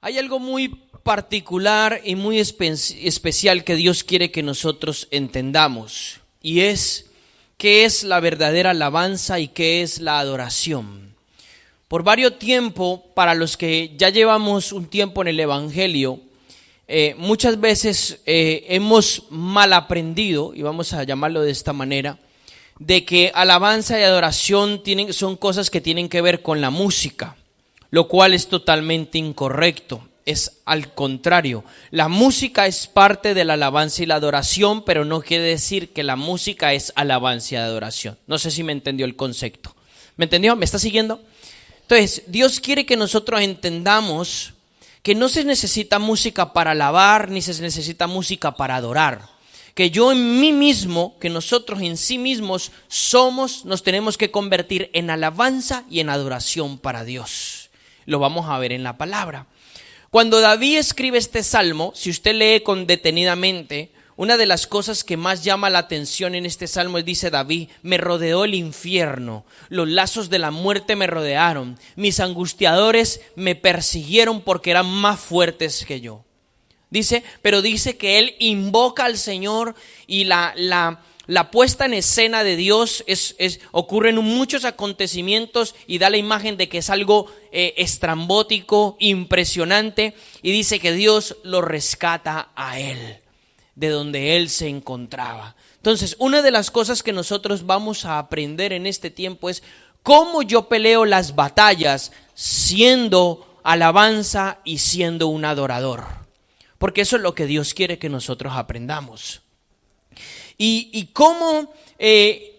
Hay algo muy particular y muy especial que Dios quiere que nosotros entendamos, y es qué es la verdadera alabanza y qué es la adoración. Por varios tiempos, para los que ya llevamos un tiempo en el Evangelio, muchas veces hemos mal aprendido, y vamos a llamarlo de esta manera, de que alabanza y adoración son cosas que tienen que ver con la música, lo cual es totalmente incorrecto. Es al contrario, la música es parte de la alabanza y la adoración, pero no quiere decir que la música es alabanza y adoración. No sé si me entendió el concepto. ¿Me entendió? ¿Me está siguiendo? Entonces, Dios quiere que nosotros entendamos que no se necesita música para alabar, ni se necesita música para adorar. Que yo en mí mismo, que nosotros en sí mismos nos tenemos que convertir en alabanza y en adoración para Dios. Lo vamos a ver en la palabra. Cuando David escribe este salmo, si usted lee detenidamente, una de las cosas que más llama la atención en este salmo es, dice David: me rodeó el infierno, los lazos de la muerte me rodearon, mis angustiadores me persiguieron porque eran más fuertes que yo. Pero dice que él invoca al Señor, y la puesta en escena de Dios ocurren muchos acontecimientos y da la imagen de que es algo estrambótico, impresionante, y dice que Dios lo rescata a él de donde él se encontraba. Entonces, una de las cosas que nosotros vamos a aprender en este tiempo es cómo yo peleo las batallas siendo alabanza y siendo un adorador, porque eso es lo que Dios quiere que nosotros aprendamos. Y cómo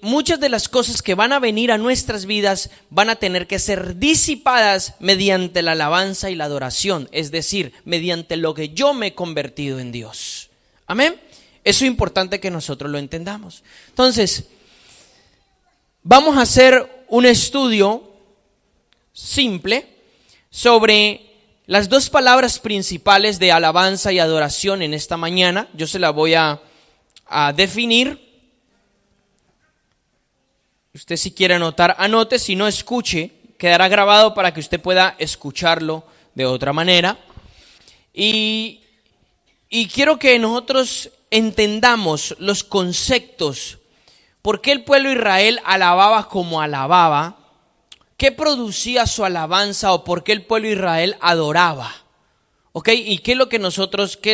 muchas de las cosas que van a venir a nuestras vidas van a tener que ser disipadas mediante la alabanza y la adoración, es decir, mediante lo que yo me he convertido en Dios. Amén. Eso es importante que nosotros lo entendamos. Entonces, vamos a hacer un estudio simple sobre las dos palabras principales de alabanza y adoración en esta mañana. Yo se la voy a definir. Usted, si quiere anotar, anote; si no, escuche. Quedará grabado para que usted pueda escucharlo de otra manera. Y quiero que nosotros entendamos los conceptos. ¿Por qué el pueblo de Israel alababa como alababa? ¿Qué producía su alabanza, o por qué el pueblo de Israel adoraba? ¿Ok? ¿Y qué es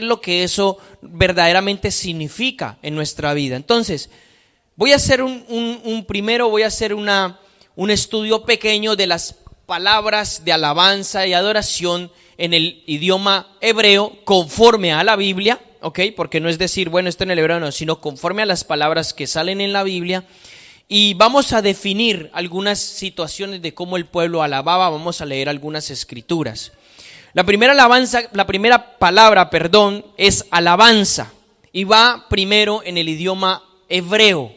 lo que eso verdaderamente significa en nuestra vida? Entonces, voy a hacer un estudio pequeño de las palabras de alabanza y adoración en el idioma hebreo conforme a la Biblia, ¿ok? Porque no es decir, bueno, esto en el hebreo no, sino conforme a las palabras que salen en la Biblia. Y vamos a definir algunas situaciones de cómo el pueblo alababa. Vamos a leer algunas escrituras. La primera palabra es alabanza, y va primero en el idioma hebreo.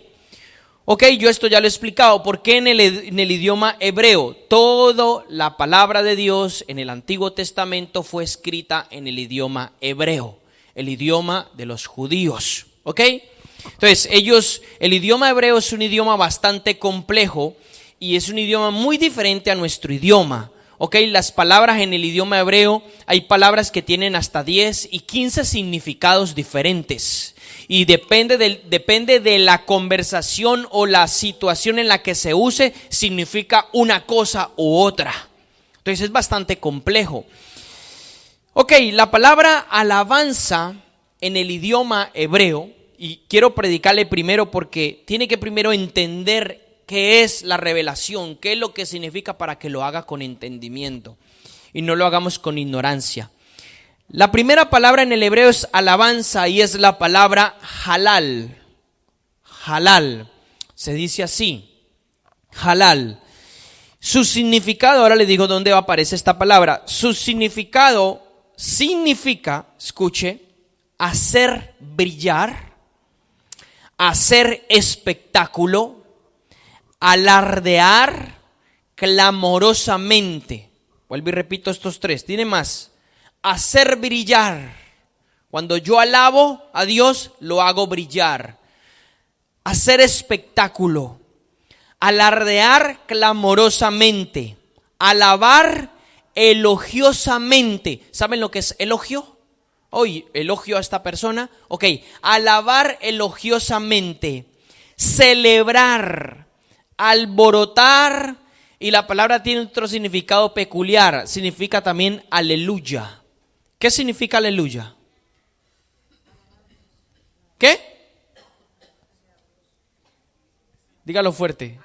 Ok, yo esto ya lo he explicado. ¿Por qué en el idioma hebreo? Toda la palabra de Dios en el Antiguo Testamento fue escrita en el idioma hebreo, el idioma de los judíos. ¿Ok? Entonces, el idioma hebreo es un idioma bastante complejo y es un idioma muy diferente a nuestro idioma. Ok, las palabras en el idioma hebreo, hay palabras que tienen hasta 10 y 15 significados diferentes. Y depende de la conversación o la situación en la que se use, significa una cosa u otra. Entonces es bastante complejo. Ok, la palabra alabanza en el idioma hebreo, y quiero predicarle primero porque tiene que primero entender qué es la revelación, qué es lo que significa, para que lo haga con entendimiento y no lo hagamos con ignorancia. La primera palabra en el hebreo es alabanza, y es la palabra halal. Halal, se dice así, halal. Su significado, ahora le digo dónde aparece esta palabra. Su significado significa, escuche, hacer brillar, hacer espectáculo, alardear clamorosamente. Vuelvo y repito estos tres, tiene más. Hacer brillar. Cuando yo alabo a Dios, lo hago brillar. Hacer espectáculo, alardear clamorosamente, alabar elogiosamente. ¿Saben lo que es elogio? Hoy elogio a esta persona. Ok, alabar elogiosamente, celebrar, alborotar, y la palabra tiene otro significado peculiar, significa también aleluya. ¿Qué significa aleluya? ¿Qué? Dígalo fuerte.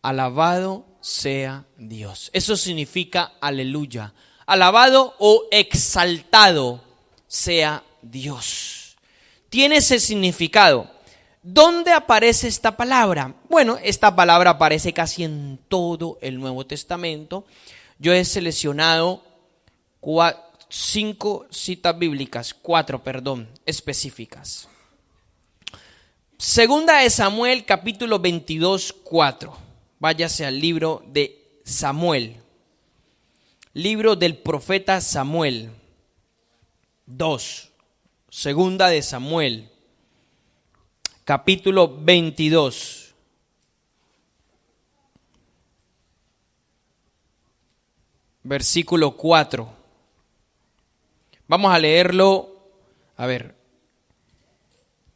Alabado sea Dios. Eso significa aleluya. Alabado o exaltado sea Dios. Tiene ese significado. ¿Dónde aparece esta palabra? Bueno, esta palabra aparece casi en todo el Nuevo Testamento. Yo he seleccionado 4 citas específicas. Segunda de Samuel, capítulo 22, 4. Váyase al libro de Samuel. Libro del profeta Samuel. 2. Segunda de Samuel, capítulo 22. Versículo 4. Vamos a leerlo.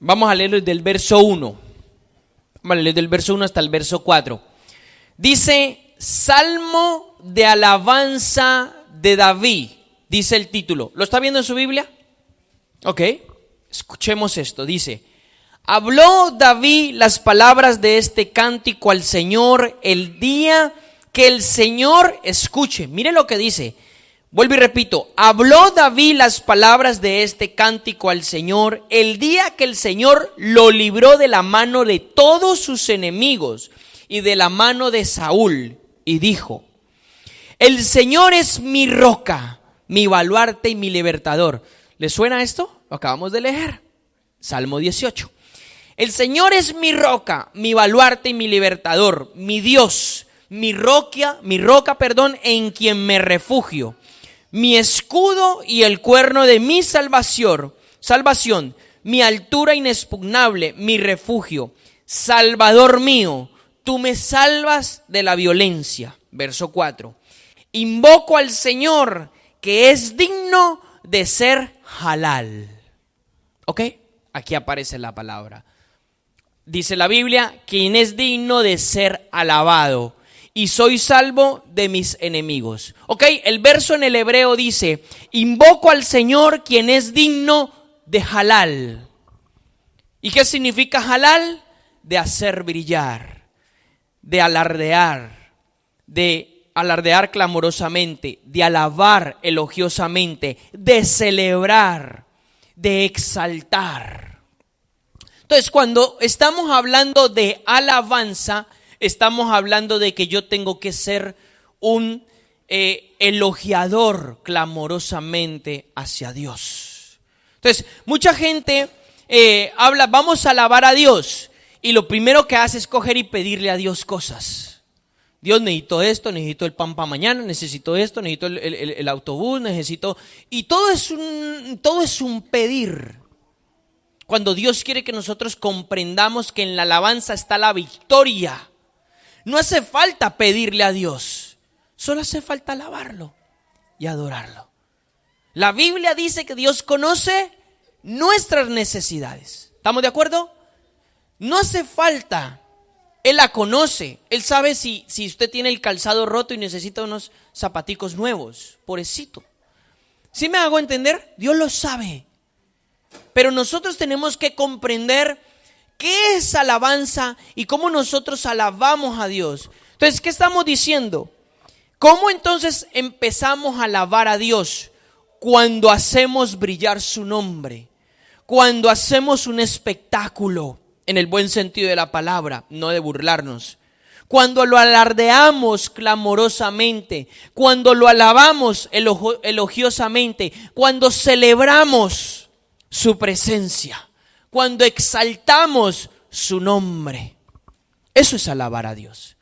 Vamos a leerlo desde el verso 1. Vamos a leerlo desde el verso 1 hasta el verso 4. Dice, Salmo de alabanza de David. Dice el título. ¿Lo está viendo en su Biblia? Ok. Escuchemos esto. Dice, habló David las palabras de este cántico al Señor el día que el Señor, escuche, mire lo que dice. Vuelvo y repito, habló David las palabras de este cántico al Señor el día que el Señor lo libró de la mano de todos sus enemigos y de la mano de Saúl, y dijo, el Señor es mi roca, mi baluarte y mi libertador. ¿Le suena esto? Lo acabamos de leer. Salmo 18. El Señor es mi roca, mi baluarte y mi libertador, mi Dios, mi roca, en quien me refugio, mi escudo y el cuerno de mi salvación, mi altura inexpugnable, mi refugio, Salvador mío, tú me salvas de la violencia. Verso 4. Invoco al Señor, que es digno de ser halal. ¿Ok? Aquí aparece la palabra. Dice la Biblia, quien es digno de ser alabado, y soy salvo de mis enemigos. Ok, el verso en el hebreo dice, invoco al Señor, quien es digno de halal. ¿Y qué significa halal? De hacer brillar, de alardear clamorosamente, de alabar elogiosamente, de celebrar, de exaltar. Entonces, cuando estamos hablando de alabanza, estamos hablando de que yo tengo que ser un elogiador clamorosamente hacia Dios. Entonces, mucha gente habla, vamos a alabar a Dios, y lo primero que hace es coger y pedirle a Dios cosas. Dios, necesito esto, necesito el pan para mañana, necesito esto, necesito el autobús, necesito... Y todo es un pedir. Cuando Dios quiere que nosotros comprendamos que en la alabanza está la victoria. No hace falta pedirle a Dios, solo hace falta alabarlo y adorarlo. La Biblia dice que Dios conoce nuestras necesidades. ¿Estamos de acuerdo? No hace falta. Él la conoce. Él sabe si usted tiene el calzado roto y necesita unos zapaticos nuevos. Pobrecito. ¿Sí me hago entender? Dios lo sabe. Pero nosotros tenemos que comprender qué es alabanza y cómo nosotros alabamos a Dios. Entonces, ¿qué estamos diciendo? ¿Cómo entonces empezamos a alabar a Dios? Cuando hacemos brillar su nombre, cuando hacemos un espectáculo, en el buen sentido de la palabra, no de burlarnos. Cuando lo alardeamos clamorosamente, cuando lo alabamos elogiosamente, cuando celebramos su presencia, cuando exaltamos su nombre. Eso es alabar a Dios.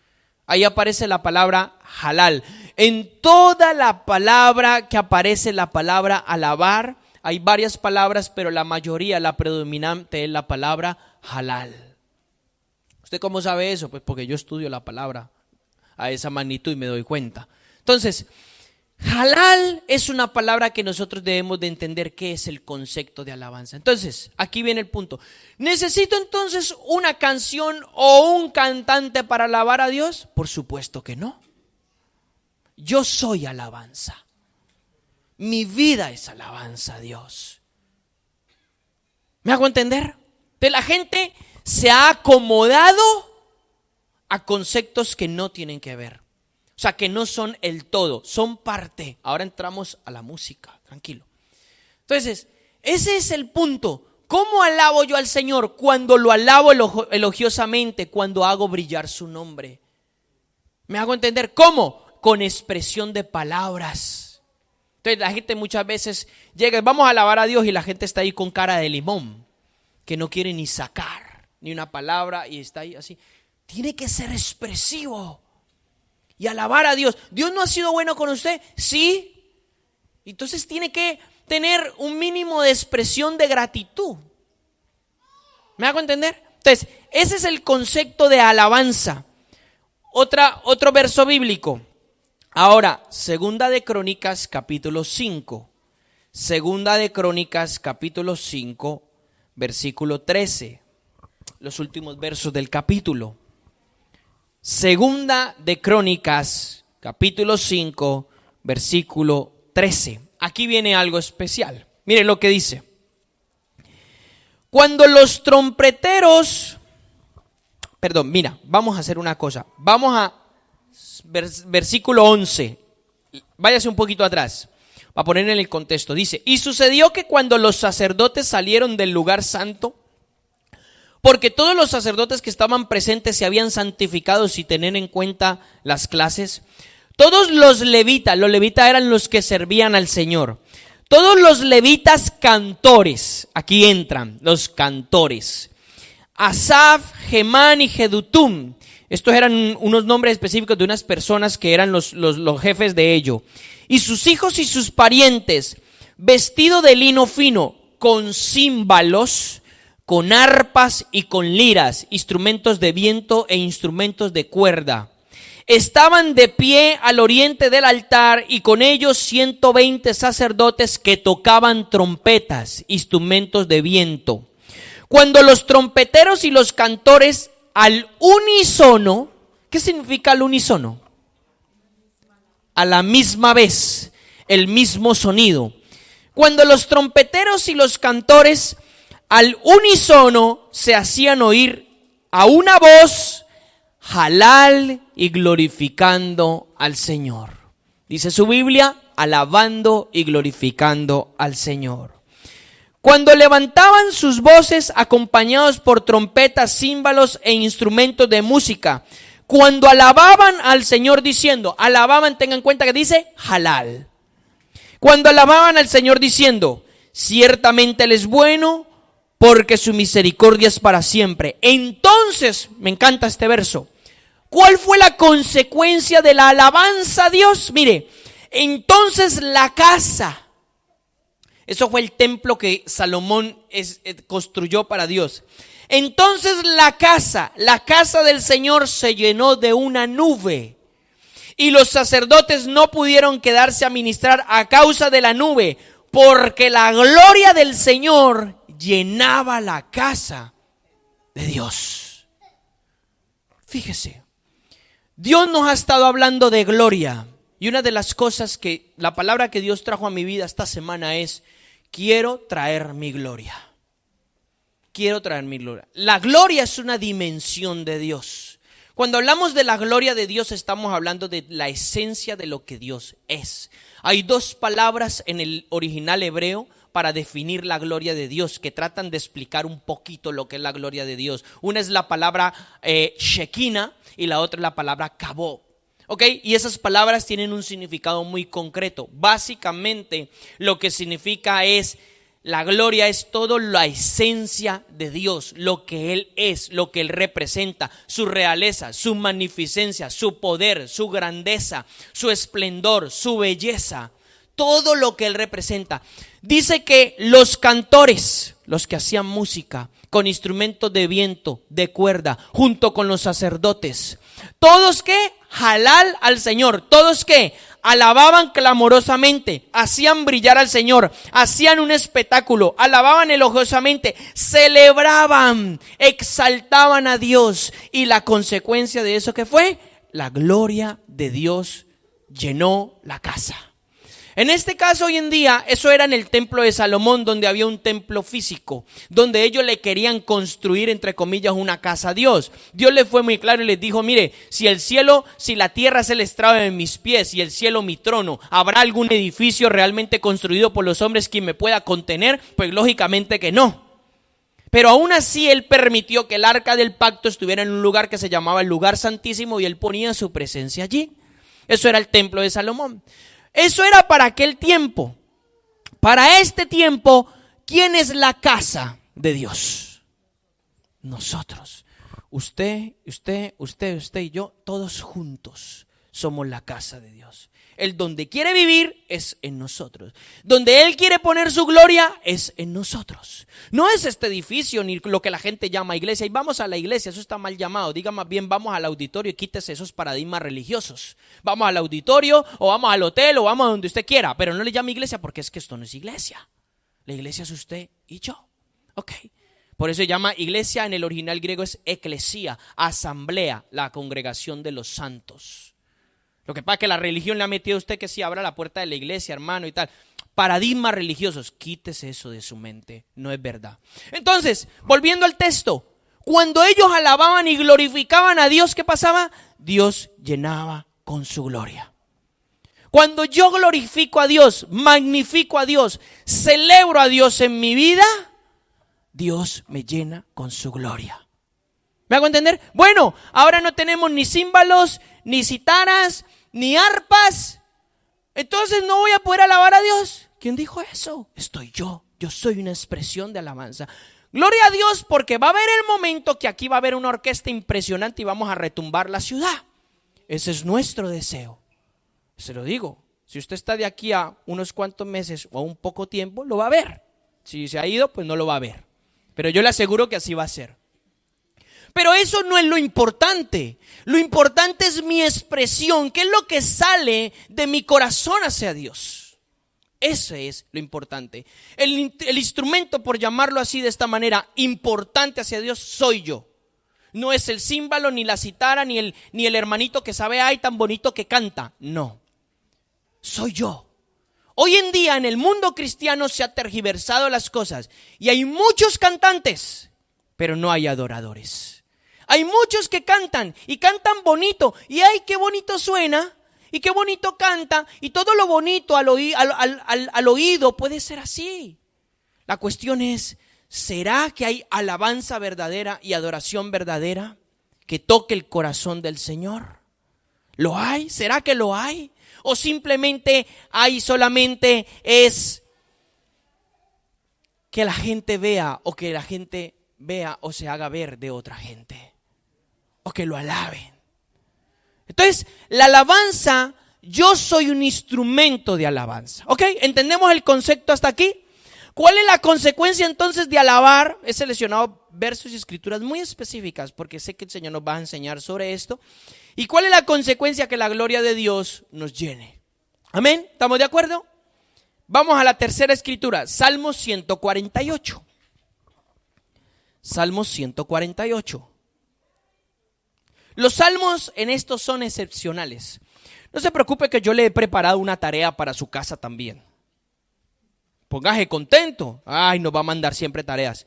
Ahí aparece la palabra halal. En toda la palabra que aparece la palabra alabar, hay varias palabras, pero la mayoría, la predominante es la palabra halal. ¿Usted cómo sabe eso? Pues porque yo estudio la palabra a esa magnitud y me doy cuenta. Entonces, halal es una palabra que nosotros debemos de entender qué es el concepto de alabanza. Entonces, aquí viene el punto. ¿Necesito entonces una canción o un cantante para alabar a Dios? Por supuesto que no. Yo soy alabanza. Mi vida es alabanza a Dios. ¿Me hago entender? Entonces, la gente se ha acomodado a conceptos que no tienen que ver. O sea, que no son el todo, son parte. Ahora entramos a la música, tranquilo. Entonces, ese es el punto. ¿Cómo alabo yo al Señor? Cuando lo alabo elogiosamente, cuando hago brillar su nombre. ¿Me hago entender? ¿Cómo? Con expresión de palabras. Entonces, la gente muchas veces llega, vamos a alabar a Dios, y la gente está ahí con cara de limón, que no quiere ni sacar ni una palabra y está ahí así. Tiene que ser expresivo y alabar a Dios. ¿Dios no ha sido bueno con usted? Sí. Entonces tiene que tener un mínimo de expresión de gratitud. ¿Me hago entender? Entonces, ese es el concepto de alabanza. Otro verso bíblico. Ahora, Segunda de Crónicas, capítulo 5. Segunda de Crónicas, capítulo 5, versículo 13. Los últimos versos del capítulo. Segunda de Crónicas, capítulo 5, versículo 13. Aquí viene algo especial. Mire lo que dice. Cuando los trompeteros, vamos a hacer una cosa. Vamos a versículo 11. Váyase un poquito atrás, para poner en el contexto. Dice, y sucedió que cuando los sacerdotes salieron del lugar santo, porque todos los sacerdotes que estaban presentes se habían santificado sin tener en cuenta las clases. Todos los levitas eran los que servían al Señor. Todos los levitas cantores, aquí entran los cantores. Asaf, Gemán y Jedutum. Estos eran unos nombres específicos de unas personas que eran los jefes de ello. Y sus hijos y sus parientes, vestido de lino fino, con címbalos, con arpas y con liras, instrumentos de viento e instrumentos de cuerda. Estaban de pie al oriente del altar y con ellos 120 sacerdotes que tocaban trompetas, instrumentos de viento. Cuando los trompeteros y los cantores al unísono, ¿qué significa al unísono? A la misma vez, el mismo sonido. Cuando los trompeteros y los cantores al unísono se hacían oír a una voz, halal y glorificando al Señor. Dice su Biblia, alabando y glorificando al Señor. Cuando levantaban sus voces acompañados por trompetas, címbalos e instrumentos de música, cuando alababan al Señor diciendo, alababan, tengan en cuenta que dice halal. Cuando alababan al Señor diciendo, ciertamente Él es bueno, porque su misericordia es para siempre. Entonces, me encanta este verso. ¿Cuál fue la consecuencia de la alabanza a Dios? Mire, entonces la casa, eso fue el templo que Salomón construyó para Dios. Entonces la casa del Señor se llenó de una nube. Y los sacerdotes no pudieron quedarse a ministrar a causa de la nube, porque la gloria del Señor llenaba la casa de Dios. Fíjese, Dios nos ha estado hablando de gloria. Y una de las cosas que la palabra que Dios trajo a mi vida esta semana es: quiero traer mi gloria. Quiero traer mi gloria. La gloria es una dimensión de Dios. Cuando hablamos de la gloria de Dios, estamos hablando de la esencia de lo que Dios es. Hay dos palabras en el original hebreo para definir la gloria de Dios, que tratan de explicar un poquito lo que es la gloria de Dios. Una es la palabra Shekinah y la otra es la palabra Kabod. ¿Ok? Y esas palabras tienen un significado muy concreto. Básicamente lo que significa es, la gloria es todo la esencia de Dios, lo que Él es, lo que Él representa, su realeza, su magnificencia, su poder, su grandeza, su esplendor, su belleza. Todo lo que Él representa. Dice que los cantores, los que hacían música con instrumentos de viento, de cuerda, junto con los sacerdotes, todos que halal al Señor, todos que alababan clamorosamente, hacían brillar al Señor, hacían un espectáculo, alababan elogiosamente, celebraban, exaltaban a Dios. Y la consecuencia de eso, ¿qué fue? La gloria de Dios llenó la casa. En este caso, hoy en día, eso era en el templo de Salomón, donde había un templo físico, donde ellos le querían construir, entre comillas, una casa a Dios. Dios les fue muy claro y les dijo: mire, si la tierra es el estrado de mis pies y el cielo mi trono, ¿habrá algún edificio realmente construido por los hombres que me pueda contener? Pues lógicamente que no. Pero aún así Él permitió que el arca del pacto estuviera en un lugar que se llamaba el lugar santísimo, y Él ponía su presencia allí. Eso era el templo de Salomón. Eso era para aquel tiempo. Para este tiempo, ¿quién es la casa de Dios? Nosotros. Usted y yo, todos juntos somos la casa de Dios. Él donde quiere vivir es en nosotros. Donde Él quiere poner su gloria es en nosotros. No es este edificio ni lo que la gente llama iglesia. Y vamos a la iglesia, eso está mal llamado. Diga más bien, vamos al auditorio y quítese esos paradigmas religiosos. Vamos al auditorio o vamos al hotel o vamos a donde usted quiera. Pero no le llame iglesia, porque es que esto no es iglesia. La iglesia es usted y yo. Ok. Por eso se llama iglesia, en el original griego es eclesía, asamblea, la congregación de los santos. Lo que pasa es que la religión le ha metido a usted que sí abra la puerta de la iglesia, hermano, y tal. Paradigmas religiosos, quítese eso de su mente, no es verdad. Entonces, volviendo al texto, cuando ellos alababan y glorificaban a Dios, ¿qué pasaba? Dios llenaba con su gloria. Cuando yo glorifico a Dios, magnifico a Dios, celebro a Dios en mi vida, Dios me llena con su gloria. ¿Me hago entender? Bueno, ahora no tenemos ni címbalos, ni citaras, ni arpas. Entonces no voy a poder alabar a Dios. ¿Quién dijo eso? Estoy yo. Yo soy una expresión de alabanza. Gloria a Dios, porque va a haber el momento que aquí va a haber una orquesta impresionante y vamos a retumbar la ciudad. Ese es nuestro deseo. Se lo digo. Si usted está de aquí a unos cuantos meses o a un poco tiempo, lo va a ver. Si se ha ido, pues no lo va a ver. Pero yo le aseguro que así va a ser. Pero eso no es lo importante. Lo importante es mi expresión, que es lo que sale de mi corazón hacia Dios. Ese es lo importante. El instrumento, por llamarlo así de esta manera, importante hacia Dios, soy yo. No es el címbalo, ni la citara, ni el hermanito que sabe, ay, tan bonito que canta. No, soy yo. Hoy en día en el mundo cristiano se ha tergiversado las cosas y hay muchos cantantes, pero no hay adoradores. Hay muchos que cantan y cantan bonito y ay, qué bonito suena y qué bonito canta, y todo lo bonito al oído puede ser así. La cuestión es, ¿será que hay alabanza verdadera y adoración verdadera que toque el corazón del Señor? ¿Lo hay? ¿Será que lo hay? ¿O simplemente hay solamente es que la gente vea o que la gente vea o se haga ver de otra gente? O que lo alaben. Entonces, la alabanza, yo soy un instrumento de alabanza. ¿Ok? ¿Entendemos el concepto hasta aquí? ¿Cuál es la consecuencia entonces de alabar? He seleccionado versos y escrituras muy específicas porque sé que el Señor nos va a enseñar sobre esto. ¿Y cuál es la consecuencia? Que la gloria de Dios nos llene. ¿Amén? ¿Estamos de acuerdo? Vamos a la tercera escritura, Salmos 148. Salmos 148. Los salmos en estos son excepcionales. No se preocupe que yo le he preparado una tarea para su casa también. Póngase contento. Ay, nos va a mandar siempre tareas.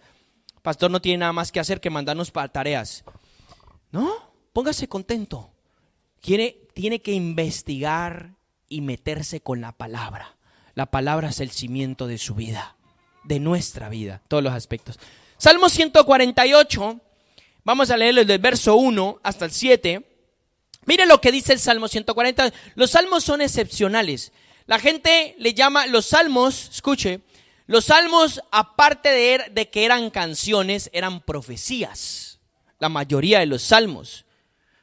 Pastor no tiene nada más que hacer que mandarnos para tareas. No, póngase contento. Tiene que investigar y meterse con la palabra. La palabra es el cimiento de su vida, de nuestra vida, todos los aspectos. Salmo 148. Vamos a leerlo desde el verso 1 hasta el 7. Mire lo que dice el Salmo 140. Los salmos son excepcionales. La gente le llama los salmos, escuche, los salmos, aparte de que eran canciones, eran profecías. La mayoría de los salmos.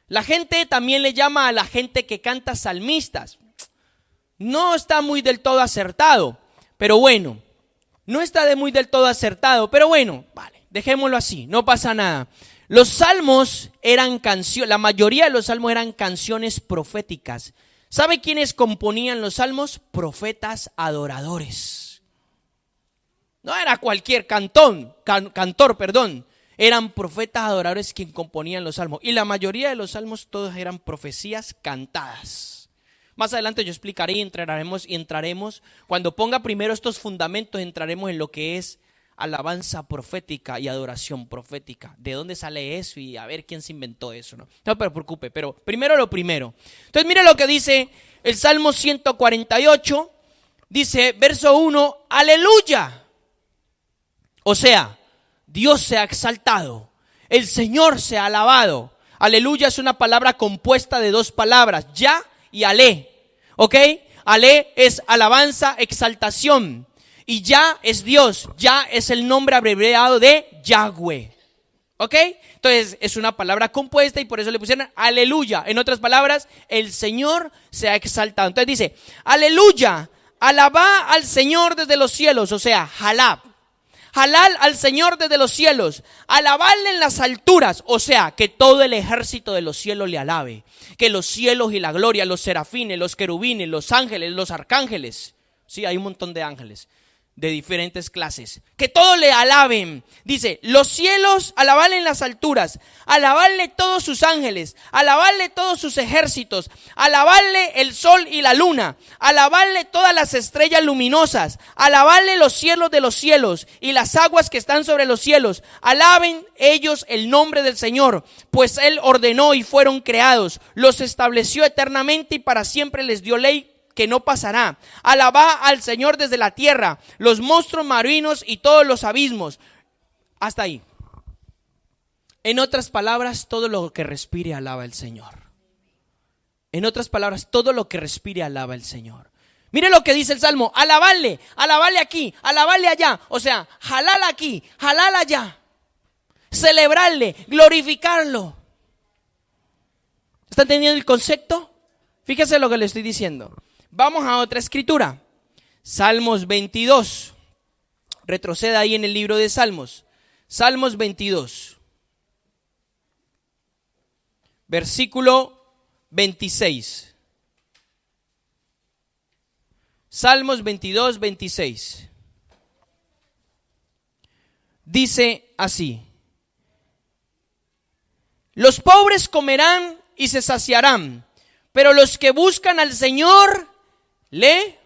La gente también le llama a la gente que canta salmistas. No está muy del todo acertado, pero bueno. No está muy del todo acertado, pero bueno, vale, dejémoslo así, no pasa nada. Los salmos eran canciones, la mayoría de los salmos eran canciones proféticas. ¿Sabe quiénes componían los salmos? Profetas adoradores. No era cualquier cantor, eran profetas adoradores quienes componían los salmos. Y la mayoría de los salmos todos eran profecías cantadas. Más adelante yo explicaré y entraremos, cuando ponga primero estos fundamentos, entraremos en lo que es alabanza profética y adoración profética. ¿De dónde sale eso? Y a ver quién se inventó eso, ¿no? No se preocupe, pero primero lo primero. Entonces mire lo que dice el Salmo 148, dice verso 1, aleluya. O sea, Dios se ha exaltado, el Señor se ha alabado. Aleluya es una palabra compuesta de dos palabras, ya y ale, ¿ok? Ale es alabanza, exaltación. Y ya es Dios, ya es el nombre abreviado de Yahweh, ¿ok? Entonces es una palabra compuesta y por eso le pusieron aleluya. En otras palabras, el Señor se ha exaltado. Entonces dice, aleluya, alabá al Señor desde los cielos, o sea, jalab. Jalal al Señor desde los cielos, alabarle en las alturas, o sea, que todo el ejército de los cielos le alabe, que los cielos y la gloria, los serafines, los querubines, los ángeles, los arcángeles, sí, hay un montón de ángeles de diferentes clases, que todos le alaben. Dice, los cielos, alabarle en las alturas, alabarle todos sus ángeles, alabarle todos sus ejércitos, alabarle el sol y la luna, alabarle todas las estrellas luminosas, alabarle los cielos de los cielos y las aguas que están sobre los cielos. Alaben ellos el nombre del Señor, pues Él ordenó y fueron creados, los estableció eternamente y para siempre les dio ley que no pasará. Alabá al Señor desde la tierra, los monstruos marinos y todos los abismos. Hasta ahí. En otras palabras, todo lo que respire alaba al Señor. En otras palabras, todo lo que respire alaba al Señor. Mire lo que dice el Salmo, alabarle aquí, alabarle allá. O sea, jalal aquí, jalal allá. Celebrarle, glorificarlo. ¿Está entendiendo el concepto? Fíjese lo que le estoy diciendo. Vamos a otra escritura. Salmos 22. Retroceda ahí en el libro de Salmos. Salmos 22. Versículo 26. Salmos 22, 26. Dice así: los pobres comerán y se saciarán, pero los que buscan al Señor le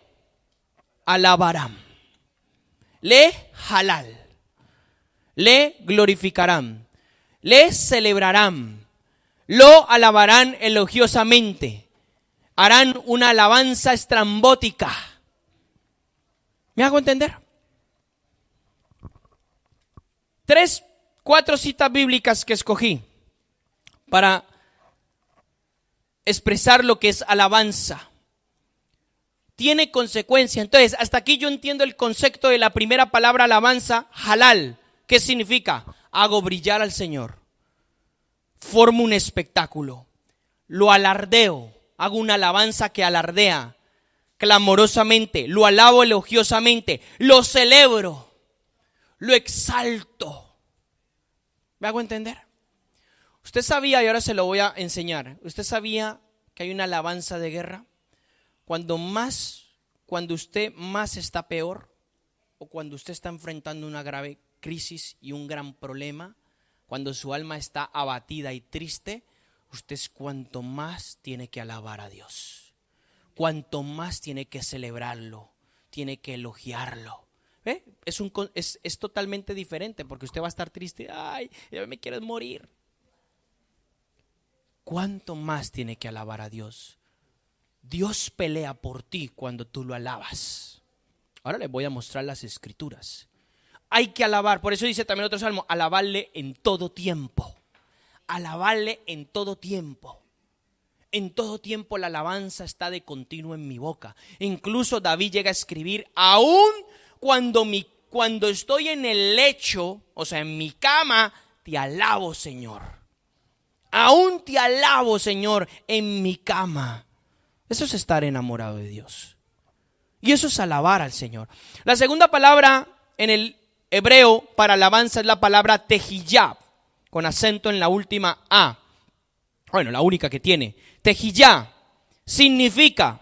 alabarán, le halal, le glorificarán, le celebrarán, lo alabarán elogiosamente, harán una alabanza estrambótica. ¿Me hago entender? 4 citas bíblicas que escogí para expresar lo que es alabanza. Tiene consecuencia. Entonces, hasta aquí yo entiendo el concepto de la primera palabra alabanza, halal. ¿Qué significa? Hago brillar al Señor. Formo un espectáculo. Lo alardeo. Hago una alabanza que alardea clamorosamente. Lo alabo elogiosamente. Lo celebro. Lo exalto. ¿Me hago entender? Usted sabía, y ahora se lo voy a enseñar, usted sabía que hay una alabanza de guerra. Cuando usted más está peor, o cuando usted está enfrentando una grave crisis y un gran problema, cuando su alma está abatida y triste, usted es cuanto más tiene que alabar a Dios, cuanto más tiene que celebrarlo, tiene que elogiarlo. ¿Ve? Es totalmente diferente, porque usted va a estar triste, ay, ya me quieres morir. ¿Cuánto más tiene que alabar a Dios? Dios pelea por ti cuando tú lo alabas. Ahora les voy a mostrar las escrituras. Hay que alabar, por eso dice también otro salmo, alabarle en todo tiempo. Alabarle en todo tiempo. En todo tiempo la alabanza está de continuo en mi boca. Incluso David llega a escribir, aún cuando estoy en el lecho, o sea, en mi cama, te alabo, Señor. Aún te alabo, Señor, en mi cama. Eso es estar enamorado de Dios. Y eso es alabar al Señor. La segunda palabra en el hebreo para alabanza es la palabra tejillá, con acento en la última A. Bueno, la única que tiene. Tejillá significa,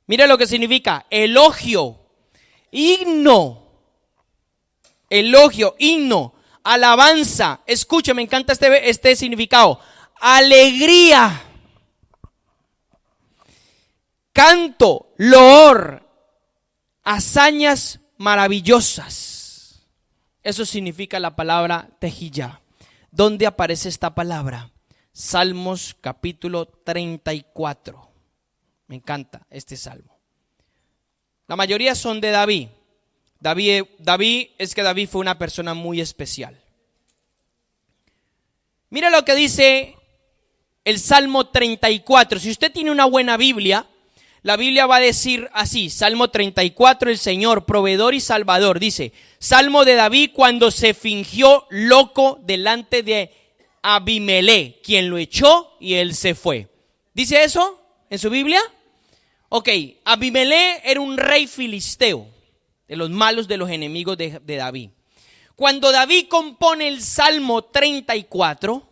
mire lo que significa, elogio, himno, alabanza. Escuche, me encanta este significado. Alegría, canto, loor, hazañas maravillosas. Eso significa la palabra tejillá. ¿Dónde aparece esta palabra? Salmos capítulo 34. Me encanta este salmo. La mayoría son de David. David fue una persona muy especial. Mira lo que dice el Salmo 34. Si usted tiene una buena Biblia, la Biblia va a decir así, Salmo 34, el Señor, proveedor y salvador. Dice, Salmo de David cuando se fingió loco delante de Abimelech, quien lo echó y él se fue. ¿Dice eso en su Biblia? Ok, Abimelech era un rey filisteo, de los malos, de los enemigos de David. Cuando David compone el Salmo 34,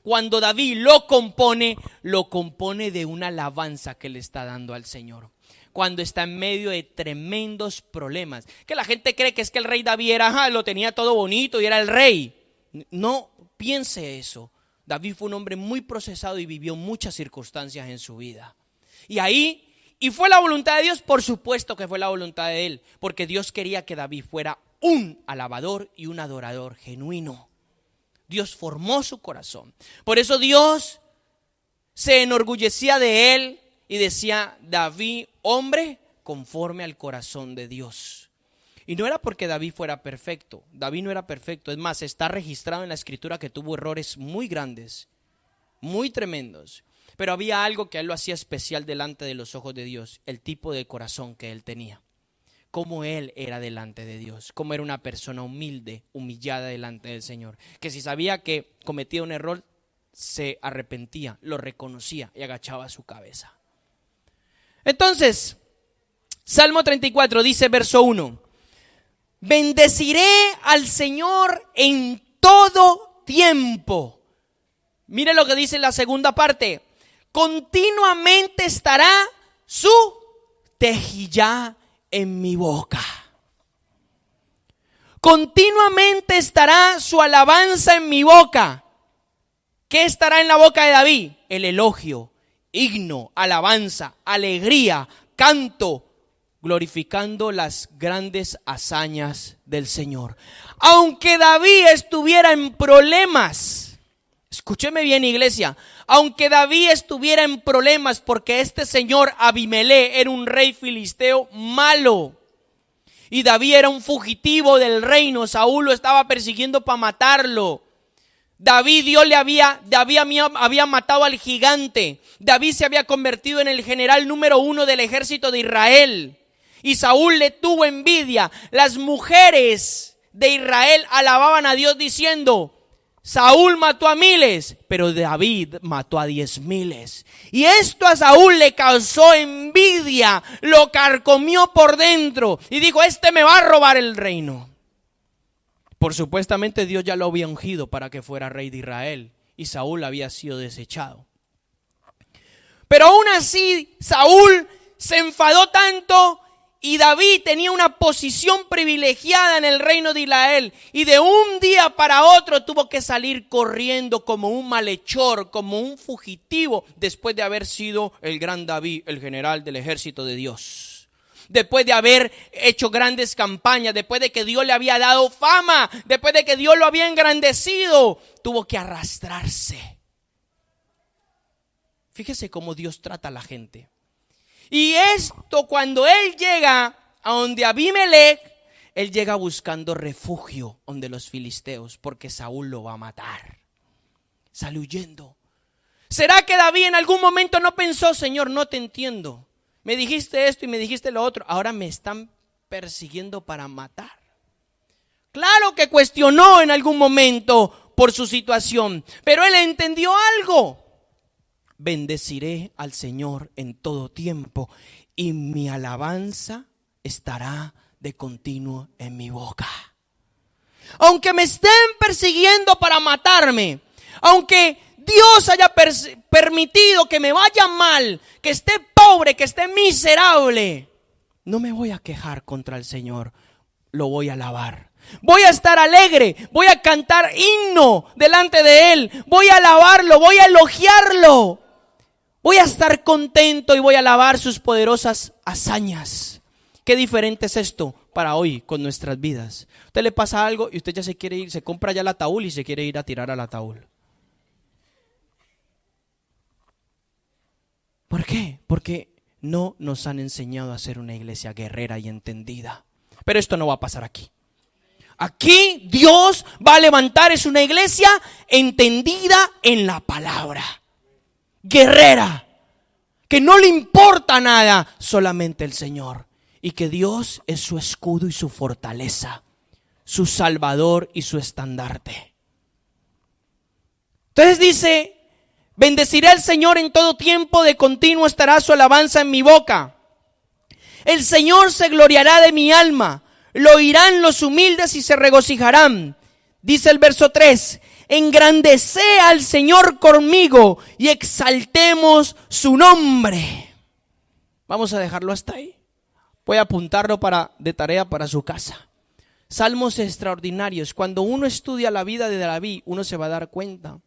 cuando David lo compone de una alabanza que le está dando al Señor. Cuando está en medio de tremendos problemas. Que la gente cree que es que el rey David era, lo tenía todo bonito y era el rey. No piense eso. David fue un hombre muy procesado y vivió muchas circunstancias en su vida. Y fue la voluntad de Dios, por supuesto que fue la voluntad de él. Porque Dios quería que David fuera un alabador y un adorador genuino. Dios formó su corazón. Por eso Dios se enorgullecía de él y decía, David, hombre conforme al corazón de Dios. Y no era porque David fuera perfecto. David no era perfecto. Es más, está registrado en la escritura que tuvo errores muy grandes, muy tremendos. Pero había algo que a él lo hacía especial delante de los ojos de Dios. El tipo de corazón que él tenía. Cómo él era delante de Dios, cómo era una persona humilde, humillada delante del Señor, que si sabía que cometía un error, se arrepentía, lo reconocía y agachaba su cabeza. Entonces, Salmo 34 dice, verso 1, bendeciré al Señor en todo tiempo. Mire lo que dice la segunda parte, continuamente estará su tejillá en mi boca. Continuamente estará su alabanza en mi boca. ¿Qué estará en la boca de David? El elogio, himno, alabanza, alegría, canto, glorificando las grandes hazañas del Señor. Aunque David estuviera en problemas, escúcheme bien, iglesia, aunque David estuviera en problemas porque este señor Abimelech era un rey filisteo malo y David era un fugitivo del reino, Saúl lo estaba persiguiendo para matarlo. David había matado al gigante. David se había convertido en el general número 1 del ejército de Israel y Saúl le tuvo envidia. Las mujeres de Israel alababan a Dios diciendo, Saúl mató a miles, pero David mató a 10,000. Y esto a Saúl le causó envidia, lo carcomió por dentro y dijo, este me va a robar el reino. Por supuestamente Dios ya lo había ungido para que fuera rey de Israel y Saúl había sido desechado. Pero aún así Saúl se enfadó tanto y David tenía una posición privilegiada en el reino de Israel y de un día para otro tuvo que salir corriendo como un malhechor, como un fugitivo, después de haber sido el gran David, el general del ejército de Dios. Después de haber hecho grandes campañas, después de que Dios le había dado fama, después de que Dios lo había engrandecido, tuvo que arrastrarse. Fíjese cómo Dios trata a la gente. Y esto, cuando él llega a donde Abimelech, él llega buscando refugio donde los filisteos, porque Saúl lo va a matar. Sale huyendo. ¿Será que David en algún momento no pensó, Señor, no te entiendo? Me dijiste esto y me dijiste lo otro, ahora me están persiguiendo para matar. Claro que cuestionó en algún momento por su situación, pero él entendió algo. Bendeciré al Señor en todo tiempo y mi alabanza estará de continuo en mi boca. Aunque me estén persiguiendo para matarme, Aunque Dios haya permitido que me vaya mal, que esté pobre, que esté miserable, no me voy a quejar contra el Señor, lo voy a alabar. Voy a estar alegre, voy a cantar himno delante de Él, voy a alabarlo, voy a elogiarlo. Voy a estar contento y voy a alabar sus poderosas hazañas. Qué diferente es esto para hoy con nuestras vidas. A usted le pasa algo y usted ya se quiere ir, se compra ya el ataúd y se quiere ir a tirar al ataúd. ¿Por qué? Porque no nos han enseñado a ser una iglesia guerrera y entendida. Pero esto no va a pasar aquí. Aquí Dios va a levantar, es una iglesia entendida en la palabra. Guerrera, que no le importa nada, solamente el Señor. Y que Dios es su escudo y su fortaleza, su salvador y su estandarte. Entonces dice: bendeciré al Señor en todo tiempo, de continuo estará su alabanza en mi boca. El Señor se gloriará de mi alma, lo oirán los humildes y se regocijarán. Dice el verso 3: engrandece al Señor conmigo y exaltemos su nombre. Vamos a dejarlo hasta ahí. Voy a apuntarlo de tarea para su casa. Salmos extraordinarios. Cuando uno estudia la vida de David, uno se va a dar cuenta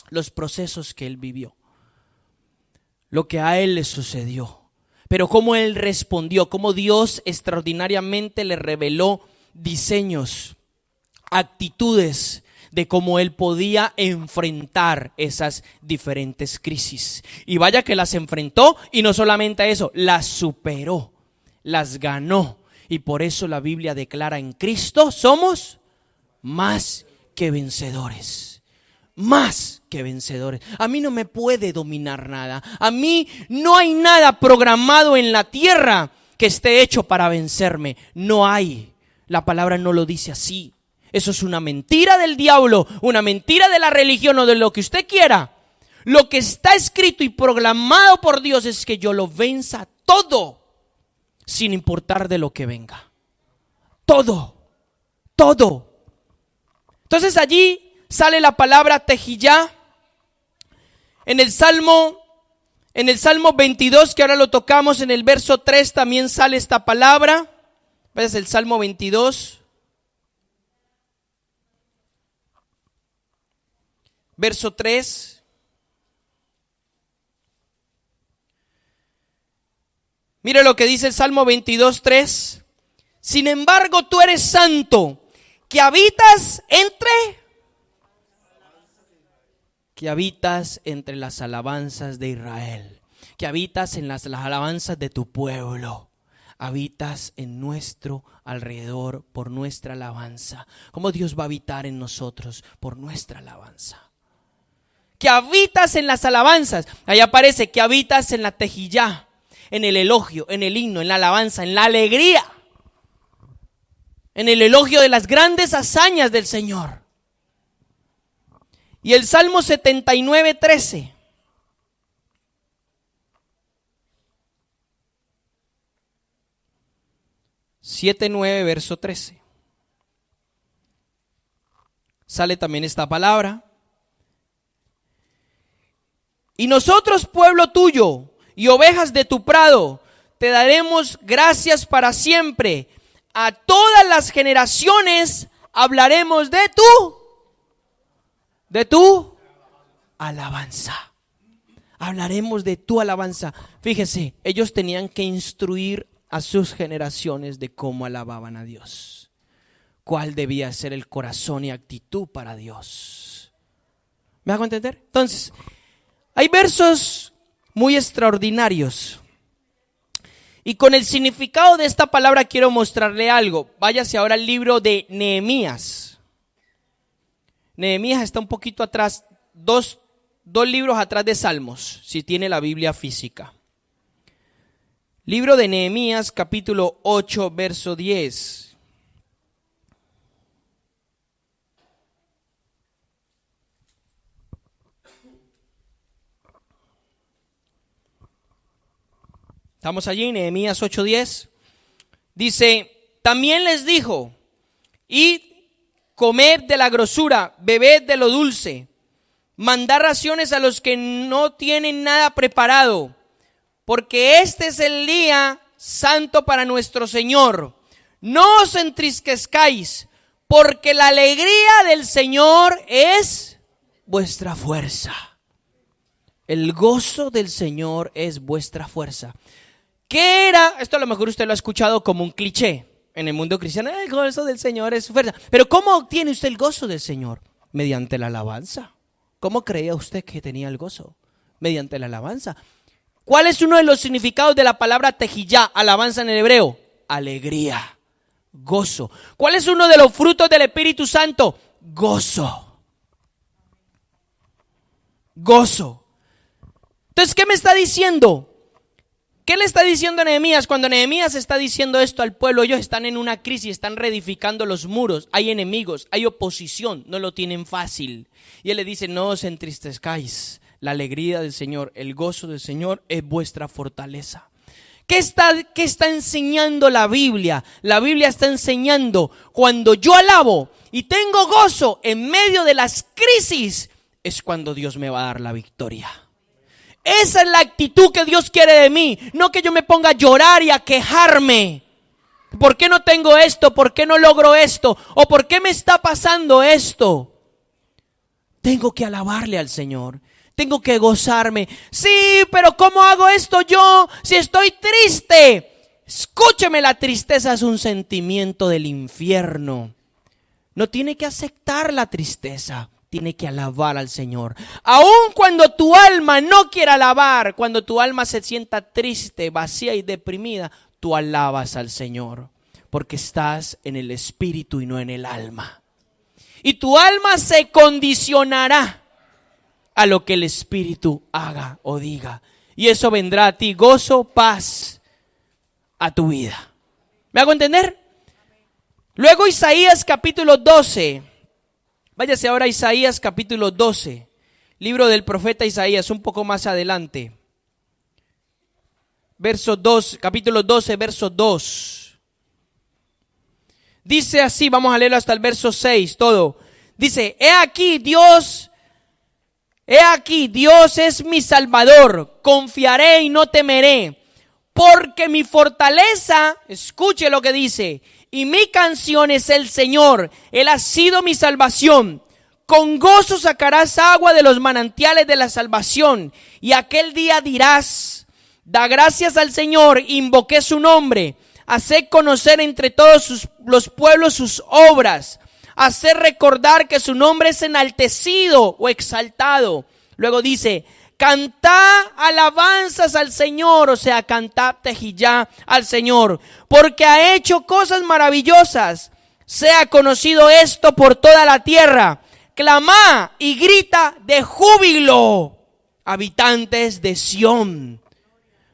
los procesos que él vivió, lo que a él le sucedió, pero cómo él respondió, cómo Dios extraordinariamente le reveló diseños, actitudes de cómo él podía enfrentar esas diferentes crisis. Y vaya que las enfrentó, y no solamente eso, las superó, las ganó. Y por eso la Biblia declara: en Cristo somos más que vencedores. Más que vencedores. A mí no me puede dominar nada. A mí no hay nada programado en la tierra que esté hecho para vencerme. No hay. La palabra no lo dice así. Eso es una mentira del diablo, una mentira de la religión o de lo que usted quiera. Lo que está escrito y programado por Dios es que yo lo venza todo, sin importar de lo que venga. Todo. Entonces allí sale la palabra Tejillá. En el Salmo 22, que ahora lo tocamos, en el verso 3 también sale esta palabra. ¿Ves? El Salmo 22. Verso 3. Mire lo que dice el Salmo 22, 3. Sin embargo, tú eres santo, que habitas entre las alabanzas de Israel, que habitas en las alabanzas de tu pueblo, habitas en nuestro alrededor por nuestra alabanza. ¿Cómo Dios va a habitar en nosotros? Por nuestra alabanza. Que habitas en las alabanzas. Ahí aparece que habitas en la tejillá, en el elogio, en el himno, en la alabanza, en la alegría, en el elogio de las grandes hazañas del Señor. Y el Salmo 79, 13. Siete, 9, verso 13. Sale también esta palabra. Y nosotros, pueblo tuyo y ovejas de tu prado, te daremos gracias para siempre. A todas las generaciones hablaremos de tu alabanza. Hablaremos de tu alabanza. Fíjese, ellos tenían que instruir a sus generaciones de cómo alababan a Dios. Cuál debía ser el corazón y actitud para Dios. ¿Me hago entender? Entonces, hay versos muy extraordinarios. Y con el significado de esta palabra quiero mostrarle algo. Váyase ahora al libro de Nehemías. Nehemías está un poquito atrás, dos libros atrás de Salmos, si tiene la Biblia física. Libro de Nehemías, capítulo 8, verso 10. Estamos allí, Nehemías 8:10. Dice: también les dijo: id, comed de la grosura, bebed de lo dulce. mandar raciones a los que no tienen nada preparado, porque este es el día santo para nuestro Señor. No os entristezcáis, porque la alegría del Señor es vuestra fuerza. El gozo del Señor es vuestra fuerza. ¿Qué era? Esto a lo mejor usted lo ha escuchado como un cliché en el mundo cristiano. El gozo del Señor es su fuerza. Pero ¿cómo obtiene usted el gozo del Señor? Mediante la alabanza. ¿Cómo creía usted que tenía el gozo? Mediante la alabanza. ¿Cuál es uno de los significados de la palabra tejillá, alabanza en el hebreo? Alegría, gozo. ¿Cuál es uno de los frutos del Espíritu Santo? Gozo. Gozo. Entonces, ¿qué me está diciendo? ¿Qué le está diciendo a Nehemías? Cuando Nehemías está diciendo esto al pueblo, ellos están en una crisis, están reedificando los muros, hay enemigos, hay oposición, no lo tienen fácil. Y él le dice, no os entristezcáis, la alegría del Señor, el gozo del Señor es vuestra fortaleza. ¿Qué está enseñando la Biblia? La Biblia está enseñando, cuando yo alabo y tengo gozo en medio de las crisis, es cuando Dios me va a dar la victoria. Esa es la actitud que Dios quiere de mí, no que yo me ponga a llorar y a quejarme. ¿Por qué no tengo esto? ¿Por qué no logro esto? ¿O por qué me está pasando esto? Tengo que alabarle al Señor. Tengo que gozarme. Sí, pero ¿cómo hago esto yo si estoy triste? Escúcheme, la tristeza es un sentimiento del infierno. No tiene que aceptar la tristeza. Tiene que alabar al Señor. Aun cuando tu alma no quiera alabar, cuando tu alma se sienta triste, vacía y deprimida, tú alabas al Señor. Porque estás en el espíritu y no en el alma. Y tu alma se condicionará a lo que el espíritu haga o diga. Y eso vendrá a ti, gozo, paz a tu vida. ¿Me hago entender? Luego Isaías capítulo 12. Váyase ahora a Isaías capítulo 12, libro del profeta Isaías, un poco más adelante. Verso 2, capítulo 12, verso 2. Dice así, vamos a leerlo hasta el verso 6, todo. Dice, he aquí Dios es mi Salvador, confiaré y no temeré, porque mi fortaleza, escuche lo que dice, y mi canción es el Señor, Él ha sido mi salvación. Con gozo sacarás agua de los manantiales de la salvación, y aquel día dirás, da gracias al Señor, invoqué su nombre, haced conocer entre todos los pueblos sus obras, hacer recordar que su nombre es enaltecido o exaltado. Luego dice, cantad alabanzas al Señor, o sea, cantad tejillá al Señor, porque ha hecho cosas maravillosas. Sea conocido esto por toda la tierra. Clamá y grita de júbilo, habitantes de Sión.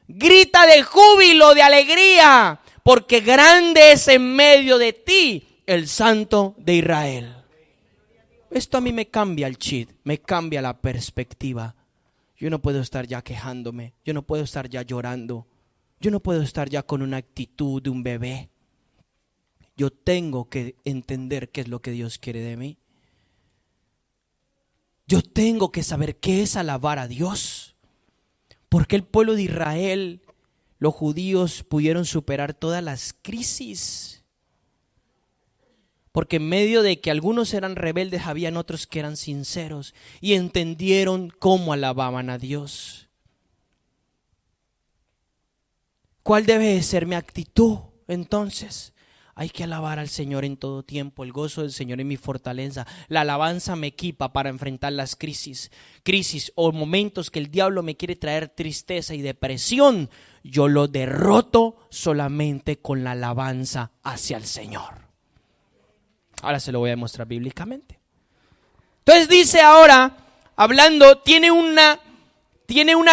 Grita de júbilo, de alegría, porque grande es en medio de ti el Santo de Israel. Esto a mí me cambia el chip, me cambia la perspectiva. Yo no puedo estar ya quejándome, yo no puedo estar ya llorando, yo no puedo estar ya con una actitud de un bebé. Yo tengo que entender qué es lo que Dios quiere de mí. Yo tengo que saber qué es alabar a Dios. Porque el pueblo de Israel, los judíos, pudieron superar todas las crisis. Porque en medio de que algunos eran rebeldes, habían otros que eran sinceros y entendieron cómo alababan a Dios. ¿Cuál debe de ser mi actitud entonces? Hay que alabar al Señor en todo tiempo. El gozo del Señor es mi fortaleza. La alabanza me equipa para enfrentar las crisis o momentos que el diablo me quiere traer tristeza y depresión. Yo lo derroto solamente con la alabanza hacia el Señor. Ahora se lo voy a demostrar bíblicamente. Entonces dice ahora, hablando, tiene una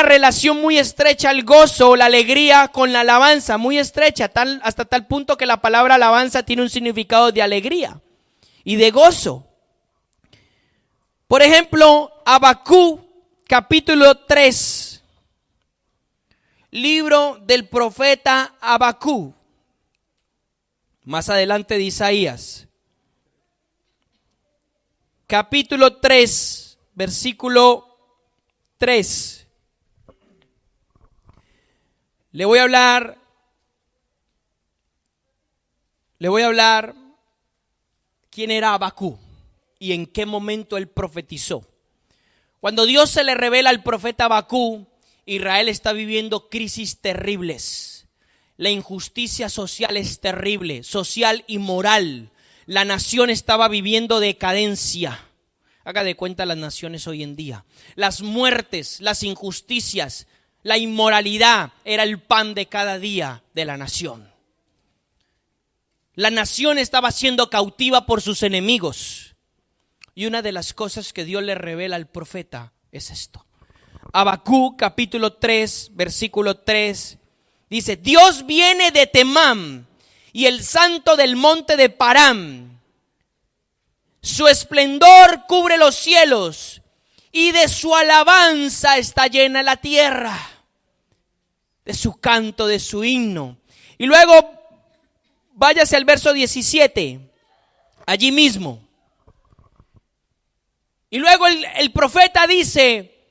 relación muy estrecha el gozo, la alegría con la alabanza, muy estrecha, hasta tal punto que la palabra alabanza tiene un significado de alegría y de gozo. Por ejemplo, Habacuc, capítulo 3, libro del profeta Habacuc, más adelante de Isaías. Capítulo 3, versículo 3. Le voy a hablar quién era Abacú y en qué momento él profetizó. Cuando Dios se le revela al profeta Abacú, Israel está viviendo crisis terribles. La injusticia social es terrible, social y moral. La nación estaba viviendo decadencia. Haga de cuenta las naciones hoy en día. Las muertes, las injusticias, la inmoralidad era el pan de cada día de la nación. La nación estaba siendo cautiva por sus enemigos. Y una de las cosas que Dios le revela al profeta es esto. Habacuc capítulo 3, versículo 3, dice: Dios viene de Temán y el santo del monte de Parán. Su esplendor cubre los cielos y de su alabanza está llena la tierra. De su canto, de su himno. Y luego váyase al verso 17, allí mismo. Y luego el profeta dice,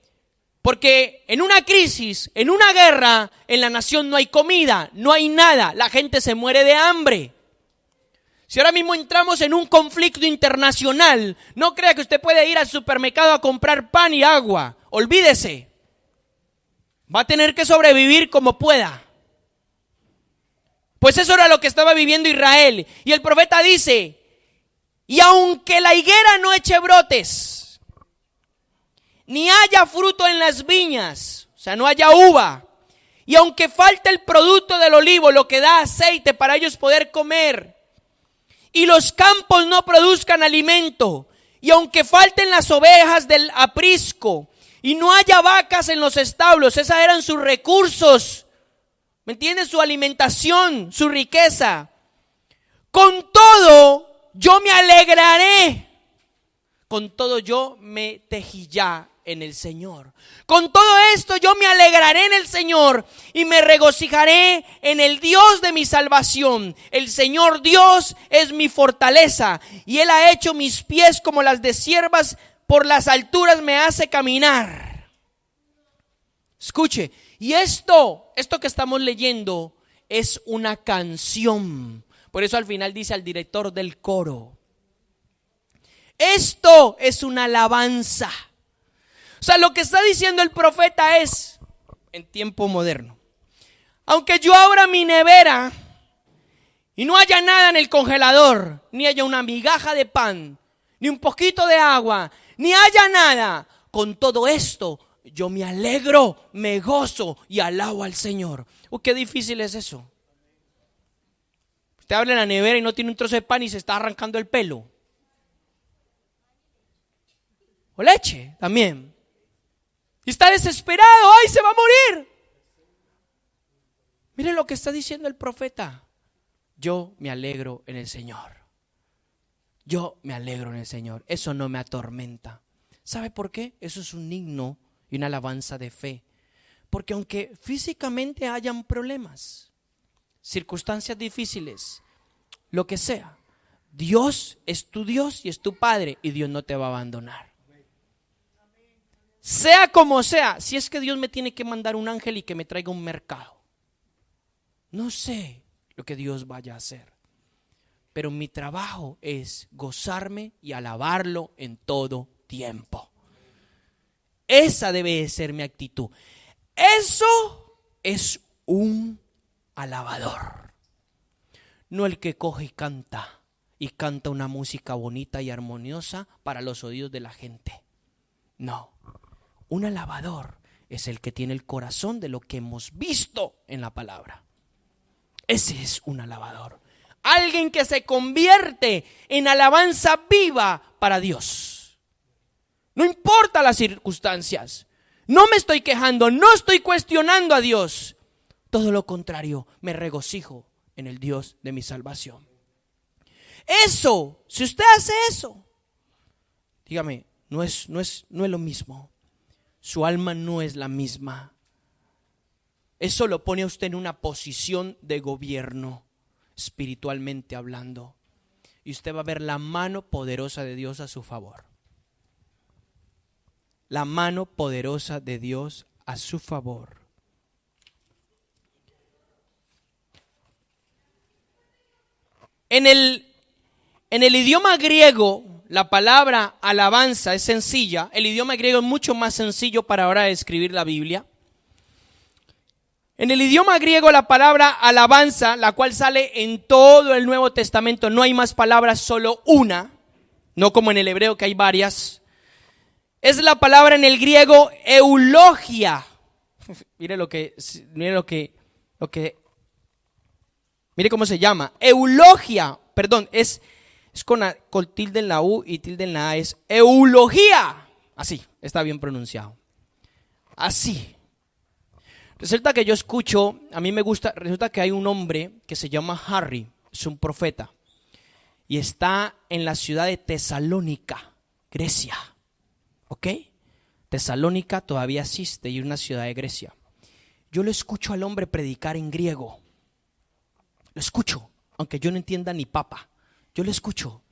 porque en una crisis, en una guerra, en la nación no hay comida, no hay nada, la gente se muere de hambre. Si ahora mismo entramos en un conflicto internacional, no crea que usted puede ir al supermercado a comprar pan y agua. Olvídese. Va a tener que sobrevivir como pueda. Pues eso era lo que estaba viviendo Israel. Y el profeta dice: y aunque la higuera no eche brotes, ni haya fruto en las viñas, o sea, no haya uva, y aunque falte el producto del olivo, lo que da aceite para ellos poder comer, y los campos no produzcan alimento, y aunque falten las ovejas del aprisco, y no haya vacas en los establos, esos eran sus recursos, ¿me entiendes? Su alimentación, su riqueza. Con todo, yo me alegraré. Con todo, yo me tejillá en el Señor. Con todo esto, yo me alegraré en el Señor y me regocijaré en el Dios de mi salvación. El Señor Dios es mi fortaleza y Él ha hecho mis pies como las de ciervas, por las alturas me hace caminar. Escuche, y esto que estamos leyendo es una canción. Por eso al final dice al director del coro: esto es una alabanza. O sea, lo que está diciendo el profeta es, en tiempo moderno: aunque yo abra mi nevera y no haya nada en el congelador, ni haya una migaja de pan, ni un poquito de agua, ni haya nada, con todo esto yo me alegro, me gozo y alabo al Señor. Qué difícil es eso. Usted abre la nevera y no tiene un trozo de pan y se está arrancando el pelo. O leche también. Y está desesperado, ¡ay, se va a morir! Mire lo que está diciendo el profeta: yo me alegro en el Señor. Yo me alegro en el Señor. Eso no me atormenta. ¿Sabe por qué? Eso es un himno y una alabanza de fe. Porque aunque físicamente hayan problemas, circunstancias difíciles, lo que sea, Dios es tu Dios y es tu Padre, y Dios no te va a abandonar. Sea como sea, si es que Dios me tiene que mandar un ángel y que me traiga un mercado, no sé lo que Dios vaya a hacer, pero mi trabajo es gozarme y alabarlo en todo tiempo. Esa debe de ser mi actitud. Eso es un alabador, no el que coge y canta una música bonita y armoniosa para los oídos de la gente. No, un alabador es el que tiene el corazón de lo que hemos visto en la palabra. Ese es un alabador. Alguien que se convierte en alabanza viva para Dios. No importa las circunstancias. No me estoy quejando, no estoy cuestionando a Dios. Todo lo contrario, me regocijo en el Dios de mi salvación. Eso, si usted hace eso, dígame, no es lo mismo. Su alma no es la misma. Eso lo pone a usted en una posición de gobierno, espiritualmente hablando. Y usted va a ver la mano poderosa de Dios a su favor. la mano poderosa de Dios a su favor. En el idioma griego, la palabra alabanza es sencilla. El idioma griego es mucho más sencillo para ahora escribir la Biblia. En el idioma griego la palabra alabanza, la cual sale en todo el Nuevo Testamento, no hay más palabras, solo una, no como en el hebreo que hay varias. Es la palabra en el griego eulogia. Mire cómo se llama. Eulogia, perdón, es con tilde en la U y tilde en la A, es eulogía. Así, está bien pronunciado. Así. Resulta que yo escucho, a mí me gusta, resulta que hay un hombre que se llama Harry, es un profeta, y está en la ciudad de Tesalónica, Grecia, ¿ok? Tesalónica todavía existe y es una ciudad de Grecia. Yo lo escucho al hombre predicar en griego, lo escucho, aunque yo no entienda ni papa, yo lo escucho.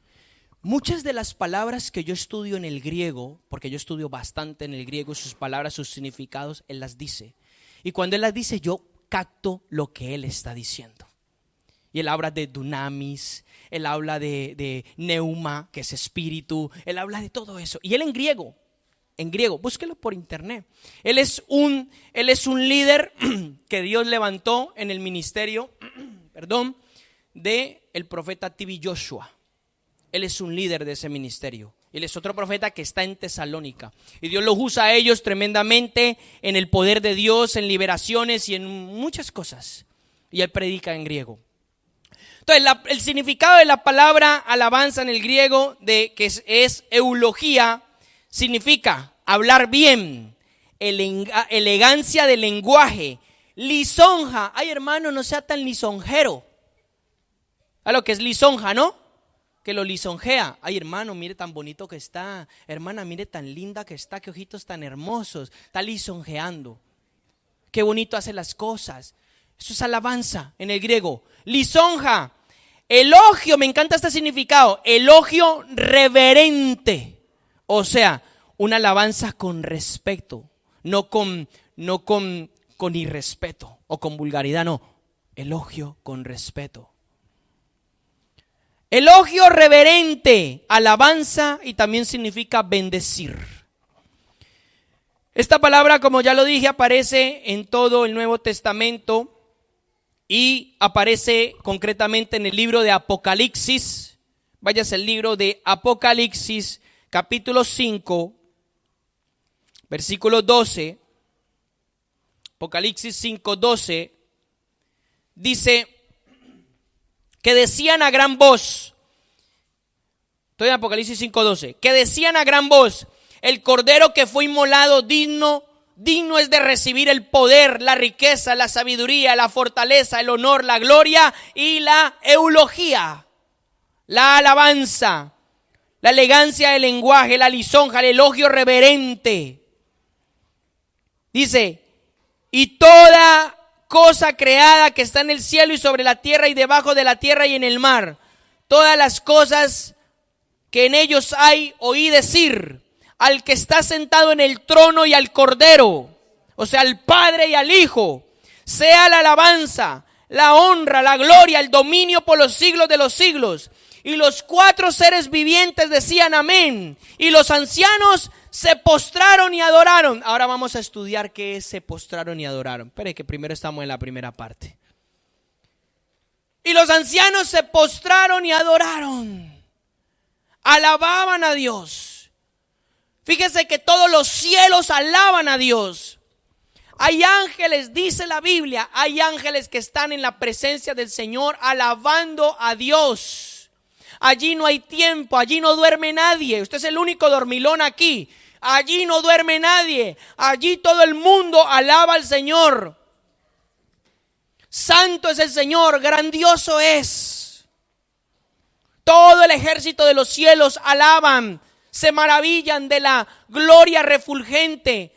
Muchas de las palabras que yo estudio en el griego, porque yo estudio bastante en el griego, sus palabras, sus significados, él las dice. Y cuando él las dice, yo capto lo que él está diciendo. Y él habla de dunamis, él habla de neuma, que es espíritu, él habla de todo eso. Y él en griego, búsquelo por internet. Él es un líder que Dios levantó en el ministerio, de el profeta T.B. Joshua. Él es un líder de ese ministerio. Él es otro profeta que está en Tesalónica. Y Dios los usa a ellos tremendamente en el poder de Dios, en liberaciones y en muchas cosas. Y él predica en griego. Entonces, el significado de la palabra alabanza en el griego, que es eulogía, significa hablar bien, elegancia de lenguaje, lisonja. Ay, hermano, no sea tan lisonjero. ¿A lo que es lisonja, no? Que lo lisonjea. Ay, hermano, mire tan bonito que está. Hermana, mire tan linda que está. Qué ojitos tan hermosos. Está lisonjeando. Qué bonito hace las cosas. Eso es alabanza en el griego. Lisonja. Elogio, me encanta este significado. Elogio reverente. O sea, una alabanza con respeto. No con irrespeto o con vulgaridad, no. Elogio con respeto. Elogio reverente, alabanza, y también significa bendecir. Esta palabra, como ya lo dije, aparece en todo el Nuevo Testamento y aparece concretamente en el libro de Apocalipsis. Váyase al libro de Apocalipsis, capítulo 5, versículo 12. Apocalipsis 5, 12. Dice que decían a gran voz, estoy en Apocalipsis 5:12, que decían a gran voz, el cordero que fue inmolado digno es de recibir el poder, la riqueza, la sabiduría, la fortaleza, el honor, la gloria y la eulogía, la alabanza, la elegancia del lenguaje, la lisonja, el elogio reverente. Dice, y toda cosa creada que está en el cielo y sobre la tierra y debajo de la tierra y en el mar, todas las cosas que en ellos hay, oí decir al que está sentado en el trono y al Cordero, o sea, al Padre y al Hijo, sea la alabanza, la honra, la gloria, el dominio por los siglos de los siglos. Y los 4 seres vivientes decían amén, y los ancianos se postraron y adoraron. Ahora vamos a estudiar qué es se postraron y adoraron. Espere que primero estamos en la primera parte. Y los ancianos se postraron y adoraron. Alababan a Dios. Fíjese que todos los cielos alaban a Dios. Hay ángeles, dice la Biblia, hay ángeles que están en la presencia del Señor alabando a Dios. Allí no hay tiempo, allí no duerme nadie. Usted es el único dormilón aquí. Allí no duerme nadie. Allí todo el mundo alaba al Señor. Santo es el Señor, grandioso es. Todo el ejército de los cielos alaban, se maravillan de la gloria refulgente,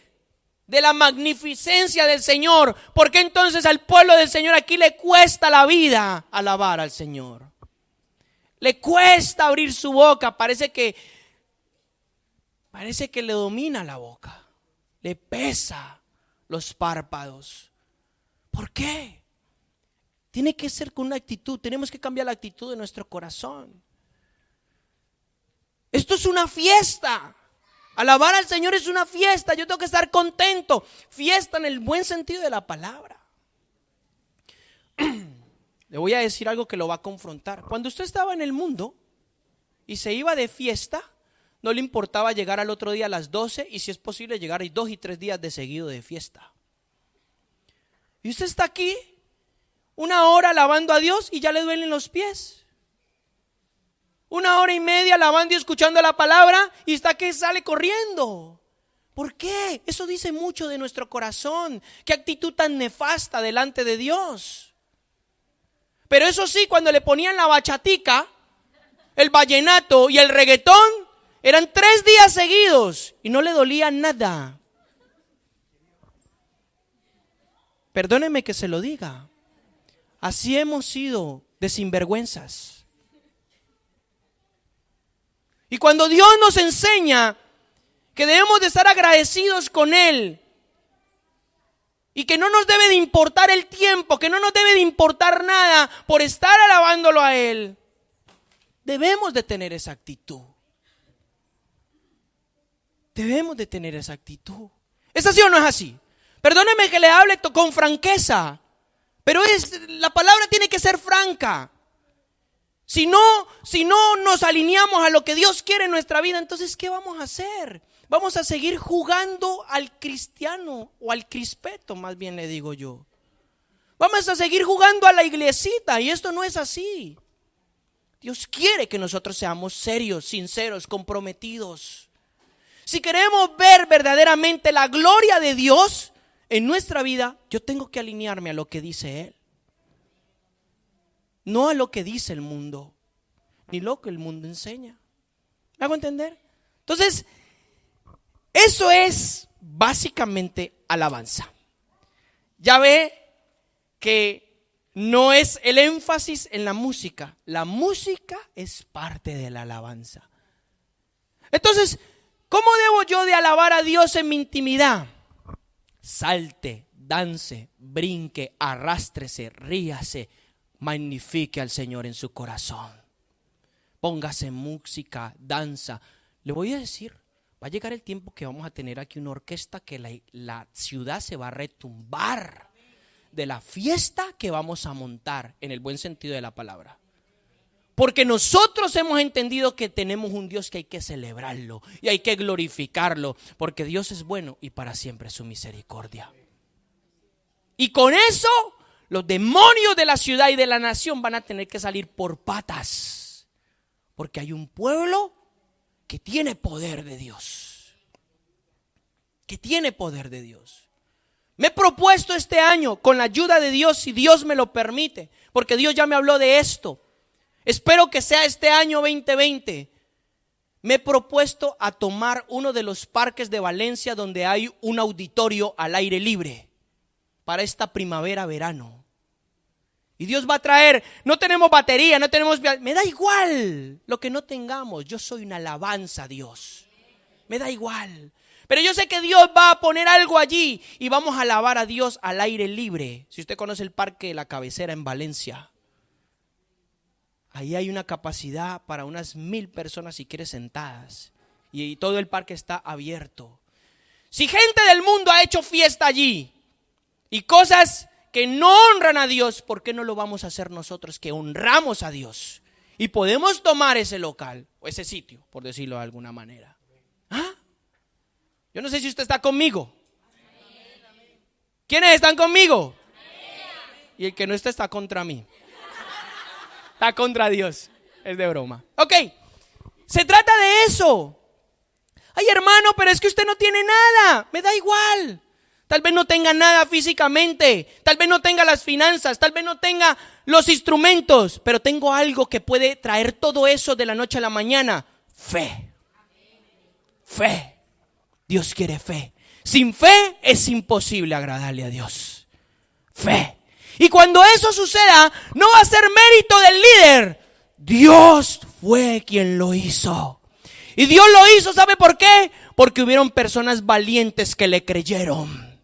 de la magnificencia del Señor. ¿Por qué entonces al pueblo del Señor aquí le cuesta la vida alabar al Señor? Le cuesta abrir su boca, parece que Parece que le domina la boca, le pesa los párpados. ¿Por qué? Tiene que ser con una actitud, tenemos que cambiar la actitud de nuestro corazón. Esto es una fiesta. Alabar al Señor es una fiesta. Yo tengo que estar contento. Fiesta en el buen sentido de la palabra. Le voy a decir algo que lo va a confrontar. Cuando usted estaba en el mundo y se iba de fiesta, no le importaba llegar al otro día a las 12 y si es posible llegar 2 y 3 días de seguido de fiesta. Y usted está aquí 1 hora alabando a Dios y ya le duelen los pies. 1 hora y media alabando y escuchando la palabra y está que sale corriendo. ¿Por qué? Eso dice mucho de nuestro corazón. Qué actitud tan nefasta delante de Dios. Pero eso sí, cuando le ponían la bachatica, el vallenato y el reggaetón, eran 3 días seguidos y no le dolía nada. Perdóneme que se lo diga. Así hemos sido de sinvergüenzas. Y cuando Dios nos enseña que debemos de estar agradecidos con Él y que no nos debe de importar el tiempo, que no nos debe de importar nada por estar alabándolo a Él, debemos de tener esa actitud. Debemos de tener esa actitud. ¿Es así o no es así? Perdóneme que le hable con franqueza, pero la palabra tiene que ser franca. Si no nos alineamos a lo que Dios quiere en nuestra vida, entonces ¿qué vamos a hacer? Vamos a seguir jugando al cristiano o al crispeto, más bien le digo yo. Vamos a seguir jugando a la iglesita y esto no es así. Dios quiere que nosotros seamos serios, sinceros, comprometidos. Si queremos ver verdaderamente la gloria de Dios en nuestra vida, yo tengo que alinearme a lo que dice Él. No a lo que dice el mundo, ni lo que el mundo enseña. ¿Me hago entender? Entonces, eso es básicamente alabanza. Ya ve que no es el énfasis en la música. La música es parte de la alabanza. Entonces, ¿cómo debo yo de alabar a Dios en mi intimidad? Salte, dance, brinque, arrástrese, ríase. Magnifique al Señor en su corazón. Póngase música, danza. Le voy a decir, va a llegar el tiempo que vamos a tener aquí una orquesta que la ciudad se va a retumbar de la fiesta que vamos a montar, en el buen sentido de la palabra. Porque nosotros hemos entendido que tenemos un Dios que hay que celebrarlo y hay que glorificarlo, porque Dios es bueno y para siempre su misericordia. Y con eso los demonios de la ciudad y de la nación van a tener que salir por patas, porque hay un pueblo que tiene poder de Dios, que tiene poder de Dios. Me he propuesto este año, con la ayuda de Dios, si Dios me lo permite, porque Dios ya me habló de esto, espero que sea este año 2020, me he propuesto a tomar uno de los parques de Valencia donde hay un auditorio al aire libre para esta primavera-verano. Y Dios va a traer, no tenemos batería, no tenemos, me da igual lo que no tengamos, yo soy una alabanza a Dios, me da igual. Pero yo sé que Dios va a poner algo allí y vamos a alabar a Dios al aire libre. Si usted conoce el Parque de la Cabecera en Valencia, ahí hay una capacidad para unas 1000 personas si quiere sentadas. Y todo el parque está abierto. Si gente del mundo ha hecho fiesta allí y cosas que no honran a Dios, ¿por qué no lo vamos a hacer nosotros que honramos a Dios? Y podemos tomar ese local o ese sitio, por decirlo de alguna manera. ¿Ah? Yo no sé si usted está conmigo. ¿Quiénes están conmigo? Y el que no está contra mí. Está contra Dios. Es de broma. Ok, se trata de eso. Ay, hermano, pero es que usted no tiene nada. Me da igual. Tal vez no tenga nada físicamente, tal vez no tenga las finanzas, tal vez no tenga los instrumentos, pero tengo algo que puede traer todo eso de la noche a la mañana. Fe. Fe. Dios quiere fe. Sin fe es imposible agradarle a Dios. Fe. Y cuando eso suceda, no va a ser mérito del líder. Dios fue quien lo hizo. Y Dios lo hizo, ¿sabe por qué? Porque hubieron personas valientes que le creyeron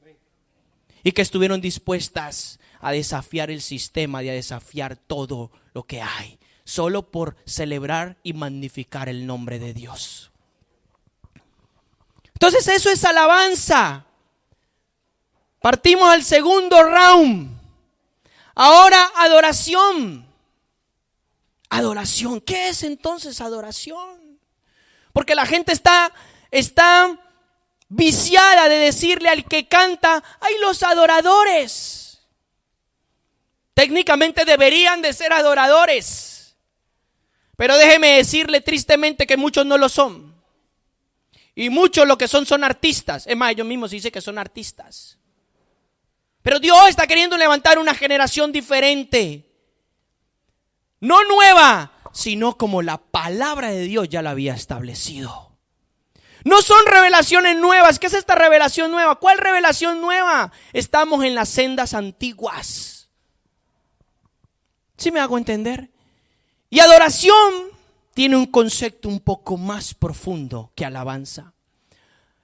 y que estuvieron dispuestas a desafiar el sistema y a desafiar todo lo que hay, solo por celebrar y magnificar el nombre de Dios. Entonces eso es alabanza. Partimos al segundo round. Ahora adoración. Adoración. ¿Qué es entonces adoración? Porque la gente está viciada de decirle al que canta, ¡ay, los adoradores! Técnicamente deberían de ser adoradores, pero déjeme decirle tristemente que muchos no lo son. Y muchos lo que son artistas. Es más, ellos mismos dicen que son artistas. Pero Dios está queriendo levantar una generación diferente. No nueva, sino como la palabra de Dios ya la había establecido. No son revelaciones nuevas. ¿Qué es esta revelación nueva? ¿Cuál revelación nueva? Estamos en las sendas antiguas. ¿Sí me hago entender? Y adoración tiene un concepto un poco más profundo que alabanza.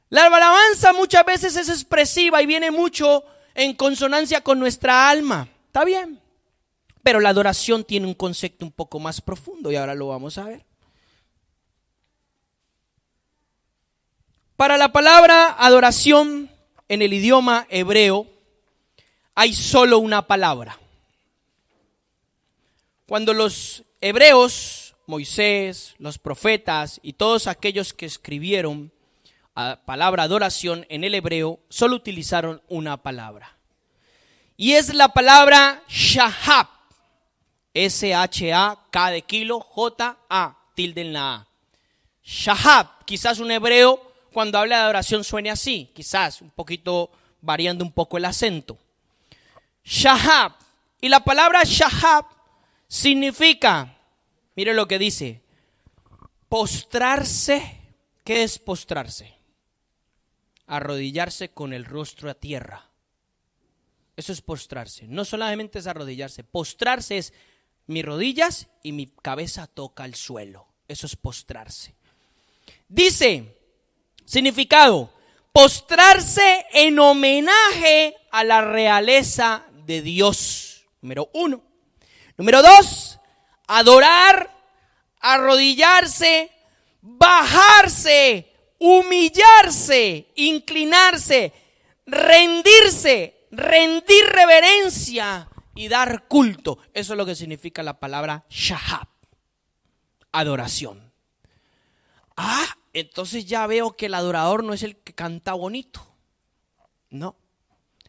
La alabanza muchas veces es expresiva y viene mucho en consonancia con nuestra alma. ¿Está bien? Pero la adoración tiene un concepto un poco más profundo y ahora lo vamos a ver. Para la palabra adoración en el idioma hebreo hay solo una palabra. Cuando los hebreos, Moisés, los profetas y todos aquellos que escribieron la palabra adoración en el hebreo, solo utilizaron una palabra. Y es la palabra shahab. S-H-A-K de kilo, J-A, tilde en la A. Shahab, quizás un hebreo cuando habla de adoración suene así, quizás un poquito variando un poco el acento. Shahab, y la palabra shahab significa, mire lo que dice, postrarse. ¿Qué es postrarse? Arrodillarse con el rostro a tierra. Eso es postrarse. No solamente es arrodillarse, postrarse es mis rodillas y mi cabeza toca el suelo. Eso es postrarse. Dice, significado, postrarse en homenaje a la realeza de Dios. Número 1. Número 2, adorar, arrodillarse, bajarse, humillarse, inclinarse, rendirse, rendir reverencia y dar culto. Eso es lo que significa la palabra shahab, adoración. Entonces ya veo que el adorador no es el que canta bonito. No,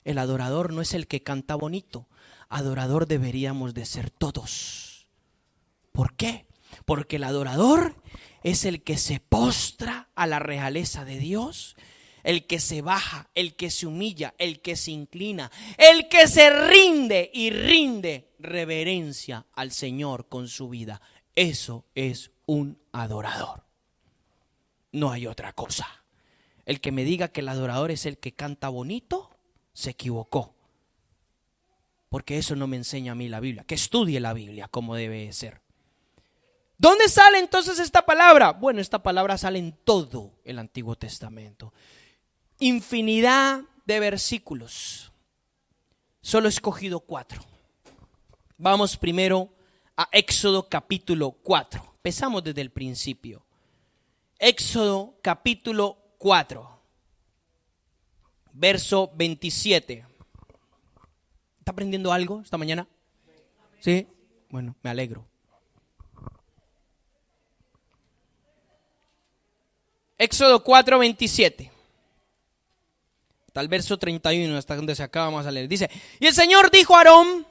el adorador no es el que canta bonito. Adorador deberíamos de ser todos. ¿Por qué? Porque el adorador es el que se postra a la realeza de Dios, el que se baja, el que se humilla, el que se inclina, el que se rinde y rinde reverencia al Señor con su vida. Eso es un adorador. No hay otra cosa. El que me diga que el adorador es el que canta bonito, se equivocó. Porque eso no me enseña a mí la Biblia. Que estudie la Biblia como debe ser. ¿Dónde sale entonces esta palabra? Bueno, esta palabra sale en todo el Antiguo Testamento. Infinidad de versículos. Solo he escogido 4. Vamos primero a Éxodo capítulo 4. Empezamos desde el principio. Éxodo capítulo 4, verso 27. ¿Está aprendiendo algo esta mañana? ¿Sí? Bueno, me alegro. Éxodo 4, 27. Hasta el verso 31, hasta donde se acaba, vamos a leer. Dice, y el Señor dijo a Aarón,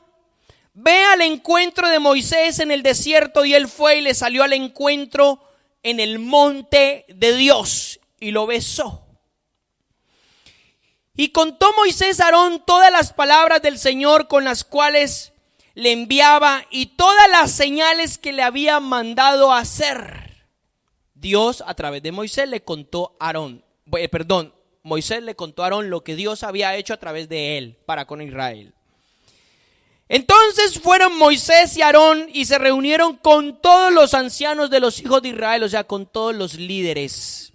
ve al encuentro de Moisés en el desierto, y él fue y le salió al encuentro en el monte de Dios y lo besó. Y contó Moisés a Aarón todas las palabras del Señor con las cuales le enviaba y todas las señales que le había mandado hacer. Dios a través de Moisés le contó a Aarón, Moisés le contó a Aarón lo que Dios había hecho a través de él para con Israel. Entonces fueron Moisés y Aarón y se reunieron con todos los ancianos de los hijos de Israel, o sea, con todos los líderes.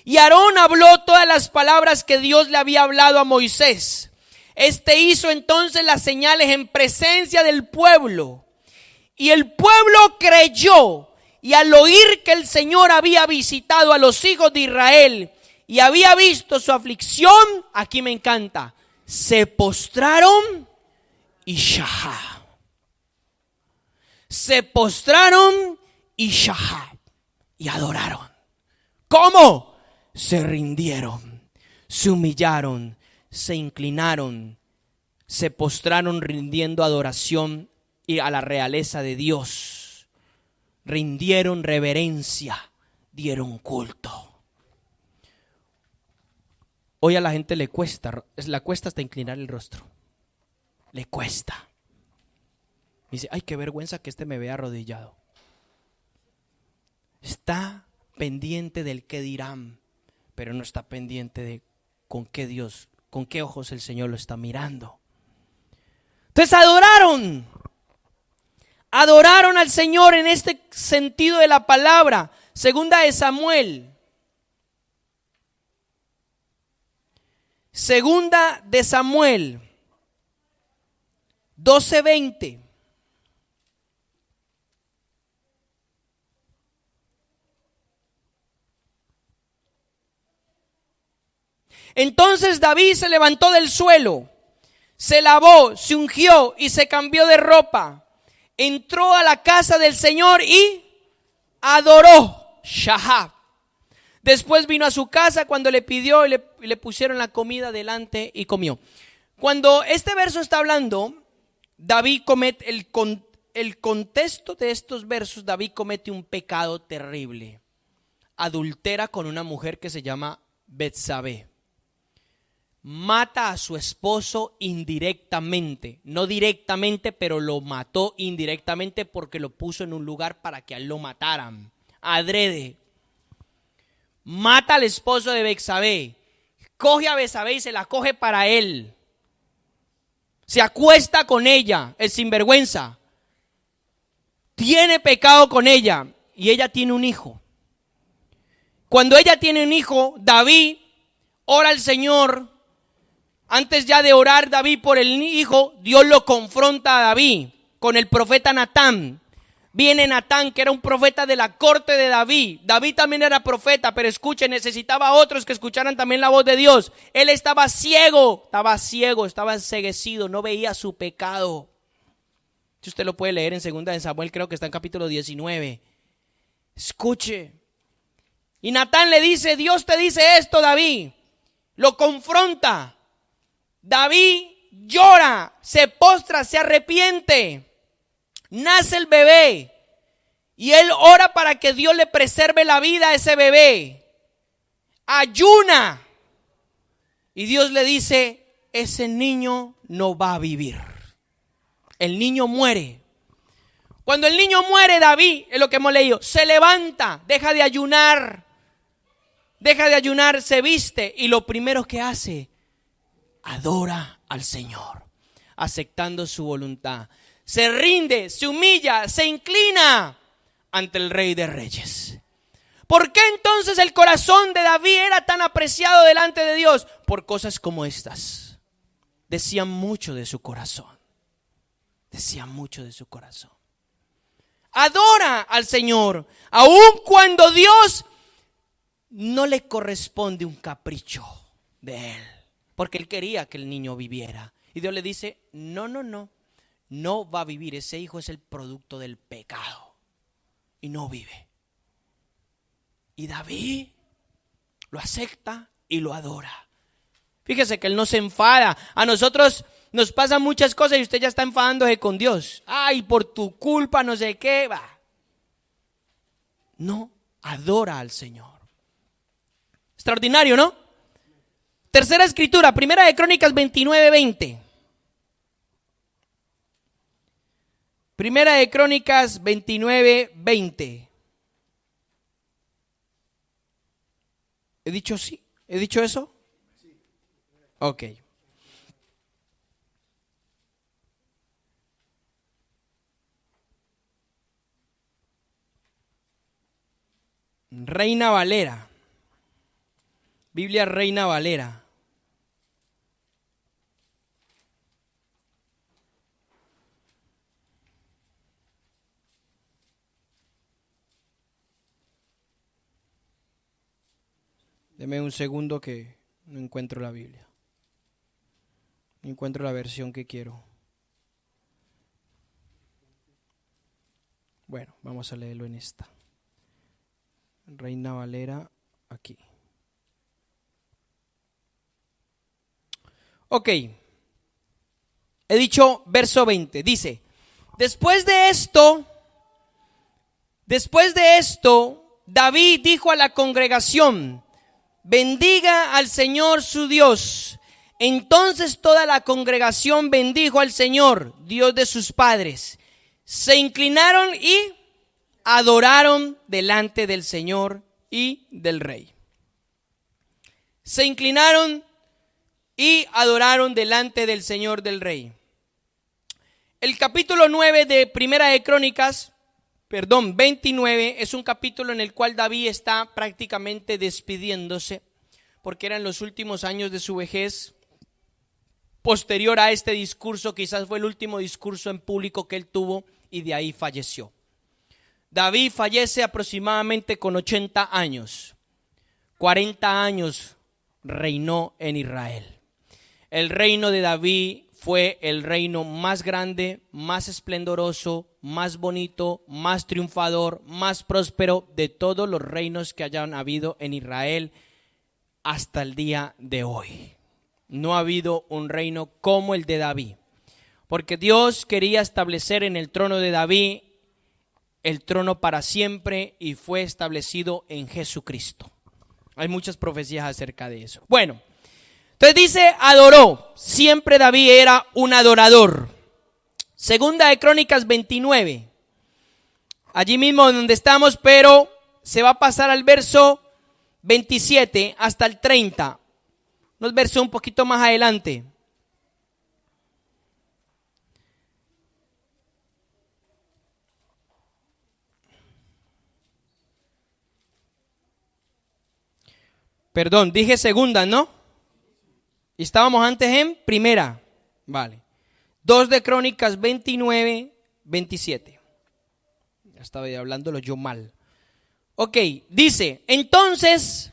Y Aarón habló todas las palabras que Dios le había hablado a Moisés. Este hizo entonces las señales en presencia del pueblo. Y el pueblo creyó, y al oír que el Señor había visitado a los hijos de Israel y había visto su aflicción, aquí me encanta, se postraron y shahá. Se postraron y shahá. Y adoraron. ¿Cómo? Se rindieron, se humillaron, se inclinaron, se postraron rindiendo adoración y a la realeza de Dios. Rindieron reverencia, dieron culto. Hoy a la gente le cuesta hasta inclinar el rostro. Le cuesta. Dice, ay, qué vergüenza que me vea arrodillado. Está pendiente del qué dirán, pero no está pendiente de con qué ojos el Señor lo está mirando. Entonces adoraron al Señor en este sentido de la palabra. Segunda de Samuel 12:20. Entonces David se levantó del suelo, se lavó, se ungió y se cambió de ropa. Entró a la casa del Señor y adoró. Shahab. Después vino a su casa cuando le pidió y le pusieron la comida delante y comió. Cuando este verso está hablando, David comete el contexto de estos versos. David comete un pecado terrible. Adultera con una mujer que se llama Betsabé. Mata a su esposo indirectamente, no directamente, pero lo mató indirectamente porque lo puso en un lugar para que a él lo mataran, adrede. Mata al esposo de Betsabé, coge a Betsabé y se la coge para él. Se acuesta con ella, el sinvergüenza. Tiene pecado con ella y ella tiene un hijo. Cuando ella tiene un hijo, David ora al Señor. Antes ya de orar David por el hijo, Dios lo confronta a David con el profeta Natán. Viene Natán, que era un profeta de la corte de David. David también era profeta, pero escuche, necesitaba a otros que escucharan también la voz de Dios. Él estaba ciego, estaba enceguecido, no veía su pecado. Si usted lo puede leer en 2 de Samuel, creo que está en capítulo 19. Escuche. Y Natán le dice, Dios te dice esto, David. Lo confronta. David llora, se postra, se arrepiente. Nace el bebé y él ora para que Dios le preserve la vida a ese bebé. Ayuna y Dios le dice, ese niño no va a vivir. El niño muere. Cuando el niño muere, David, es lo que hemos leído, se levanta, deja de ayunar, se viste y lo primero que hace, adora al Señor, aceptando su voluntad. Se rinde, se humilla, se inclina ante el Rey de Reyes. ¿Por qué entonces el corazón de David era tan apreciado delante de Dios? Por cosas como estas. Decían mucho de su corazón. Adora al Señor, aun cuando Dios no le corresponde un capricho de él. Porque él quería que el niño viviera. Y Dios le dice, no va a vivir. Ese hijo es el producto del pecado. Y no vive. Y David lo acepta y lo adora. Fíjese que él no se enfada. A nosotros nos pasan muchas cosas y usted ya está enfadándose con Dios. Ay, por tu culpa, no sé qué. Va. No, adora al Señor. Extraordinario, ¿no? Tercera escritura, Primera de Crónicas 29:20. Primera de Crónicas 29:20. ¿He dicho sí? ¿He dicho eso? Ok. Reina Valera. Biblia Reina Valera. Deme un segundo que no encuentro la Biblia. No encuentro la versión que quiero. Bueno, vamos a leerlo en esta. Reina Valera, aquí. Ok. He dicho verso 20. Dice, después de esto, David dijo a la congregación, bendiga al Señor su Dios. Entonces toda la congregación bendijo al Señor, Dios de sus padres. Se inclinaron y adoraron delante del Señor y del Rey. Se inclinaron y adoraron delante del Señor del Rey. El capítulo 9 de Primera de Crónicas, 29, es un capítulo en el cual David está prácticamente despidiéndose, porque eran los últimos años de su vejez. Posterior a este discurso, quizás fue el último discurso en público que él tuvo, y de ahí falleció. David fallece aproximadamente con 80 años. 40 años reinó en Israel. El reino de David fue el reino más grande, más esplendoroso, más bonito, más triunfador, más próspero de todos los reinos que hayan habido en Israel hasta el día de hoy. No ha habido un reino como el de David, porque Dios quería establecer en el trono de David el trono para siempre, y fue establecido en Jesucristo. Hay muchas profecías acerca de eso. Bueno, entonces dice, adoró. Siempre David era un adorador. Segunda de Crónicas 29. Allí mismo donde estamos, pero se va a pasar al verso 27 hasta el 30. Unos versos un poquito más adelante. Perdón, dije segunda, ¿no? Y estábamos antes en primera. Vale. 2 de Crónicas 29, 27. Ya estaba hablándolo yo mal. Ok, dice, entonces